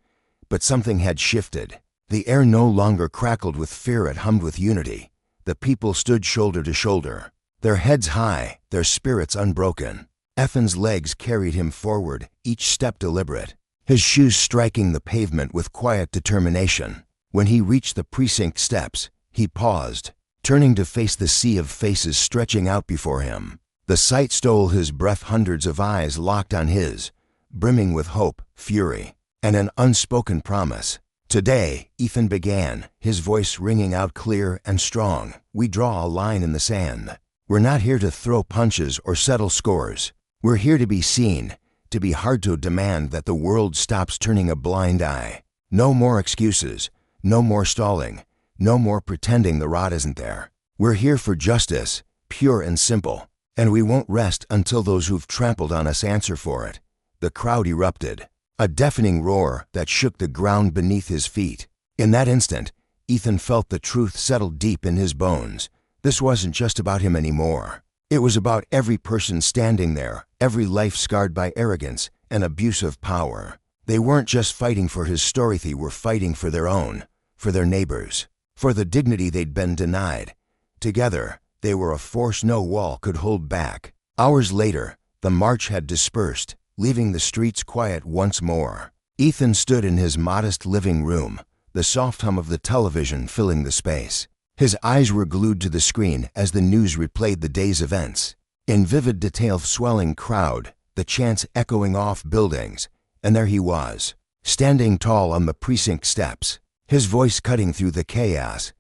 But something had shifted. The air no longer crackled with fear, it hummed with unity. The people stood shoulder to shoulder, their heads high, their spirits unbroken. Ethan's legs carried him forward, each step deliberate, his shoes striking the pavement with quiet determination. When he reached the precinct steps, he paused, turning to face the sea of faces stretching out before him. The sight stole his breath, hundreds of eyes locked on his, brimming with hope, fury, and an unspoken promise. Today, Ethan began, his voice ringing out clear and strong. We draw a line in the sand. We're not here to throw punches or settle scores. We're here to be seen, to be heard, to demand that the world stops turning a blind eye. No more excuses, no more stalling, no more pretending the rot isn't there. We're here for justice, pure and simple, and we won't rest until those who've trampled on us answer for it. The crowd erupted, a deafening roar that shook the ground beneath his feet. In that instant, Ethan felt the truth settle deep in his bones. This wasn't just about him anymore. It was about every person standing there, every life scarred by arrogance and abuse of power. They weren't just fighting for his story, they were fighting for their own, for their neighbors, for the dignity they'd been denied. Together, they were a force no wall could hold back. Hours later, the march had dispersed, leaving the streets quiet once more. Ethan stood in his modest living room, the soft hum of the television filling the space. His eyes were glued to the screen as the news replayed the day's events. In vivid detail, swelling crowd, the chants echoing off buildings, and there he was, standing tall on the precinct steps, his voice cutting through the chaos.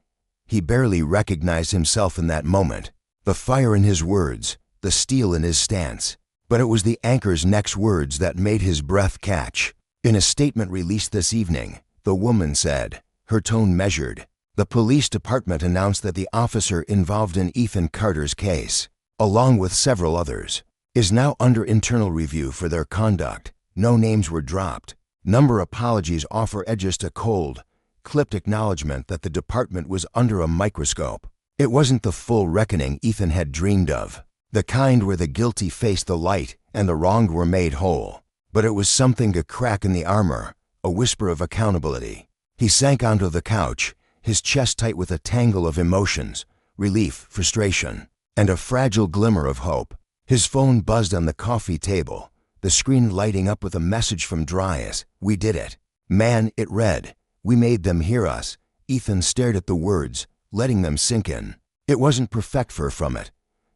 He barely recognized himself in that moment, the fire in his words, the steel in his stance. But it was the anchor's next words that made his breath catch. In a statement released this evening, the woman said, her tone measured, the police department announced that the officer involved in Ethan Carter's case, along with several others, is now under internal review for their conduct. No names were dropped. Number apologies offer just a cold, clipped acknowledgement that the department was under a microscope. It wasn't the full reckoning Ethan had dreamed of, the kind where the guilty faced the light and the wronged were made whole. But it was something, a crack in the armor, a whisper of accountability. He sank onto the couch, his chest tight with a tangle of emotions, relief, frustration, and a fragile glimmer of hope. His phone buzzed on the coffee table, the screen lighting up with a message from Darius. We did it. Man, it read. We made them hear us. Ethan stared at the words, letting them sink in. It wasn't perfect, far from it.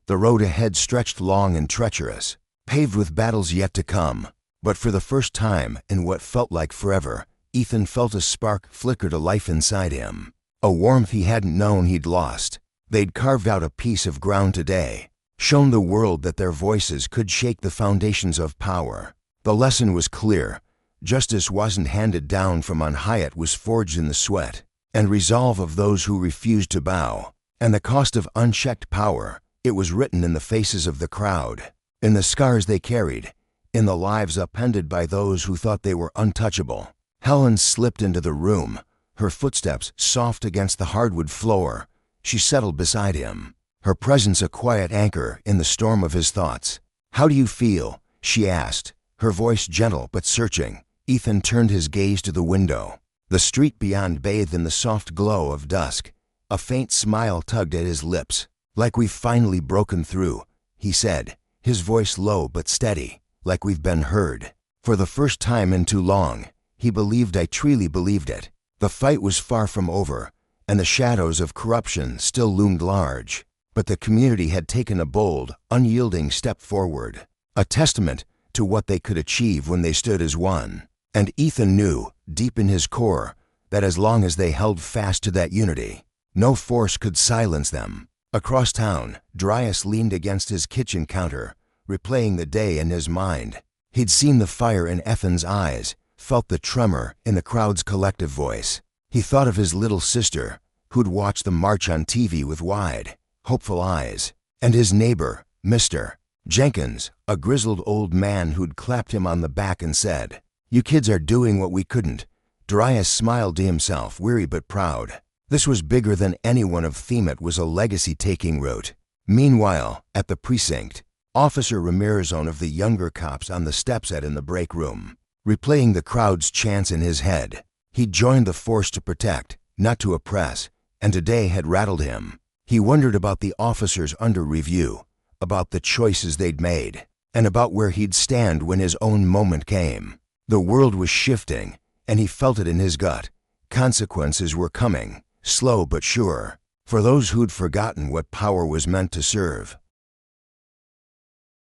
The road ahead stretched long and treacherous, paved with battles yet to come. But for the first time, in what felt like forever, Ethan felt a spark flicker to life inside him, a warmth he hadn't known he'd lost. They'd carved out a piece of ground today, shown the world that their voices could shake the foundations of power. The lesson was clear. Justice wasn't handed down from on high, it was forged in the sweat and resolve of those who refused to bow. And the cost of unchecked power, it was written in the faces of the crowd, in the scars they carried, in the lives upended by those who thought they were untouchable. Helen slipped into the room, her footsteps soft against the hardwood floor. She settled beside him, her presence a quiet anchor in the storm of his thoughts. How do you feel? She asked, her voice gentle but searching. Ethan turned his gaze to the window. The street beyond bathed in the soft glow of dusk. A faint smile tugged at his lips. Like we've finally broken through, he said, his voice low but steady. Like we've been heard. For the first time in too long, he believed I truly believed it. The fight was far from over, and the shadows of corruption still loomed large. But the community had taken a bold, unyielding step forward, a testament to what they could achieve when they stood as one. And Ethan knew, deep in his core, that as long as they held fast to that unity, no force could silence them. Across town, Dryas leaned against his kitchen counter, replaying the day in his mind. He'd seen the fire in Ethan's eyes, felt the tremor in the crowd's collective voice. He thought of his little sister, who'd watched the march on TV with wide, hopeful eyes, and his neighbor, Mr. Jenkins, a grizzled old man who'd clapped him on the back and said, "You kids are doing what we couldn't." Dryas smiled to himself, weary but proud. This was bigger than anyone of Themet was a legacy-taking route. Meanwhile, at the precinct, Officer Ramirez, one of the younger cops on the steps sat in the break room, replaying the crowd's chants in his head. He'd joined the force to protect, not to oppress, and today had rattled him. He wondered about the officers under review, about the choices they'd made, and about where he'd stand when his own moment came. The world was shifting, and he felt it in his gut. Consequences were coming, slow but sure, for those who'd forgotten what power was meant to serve.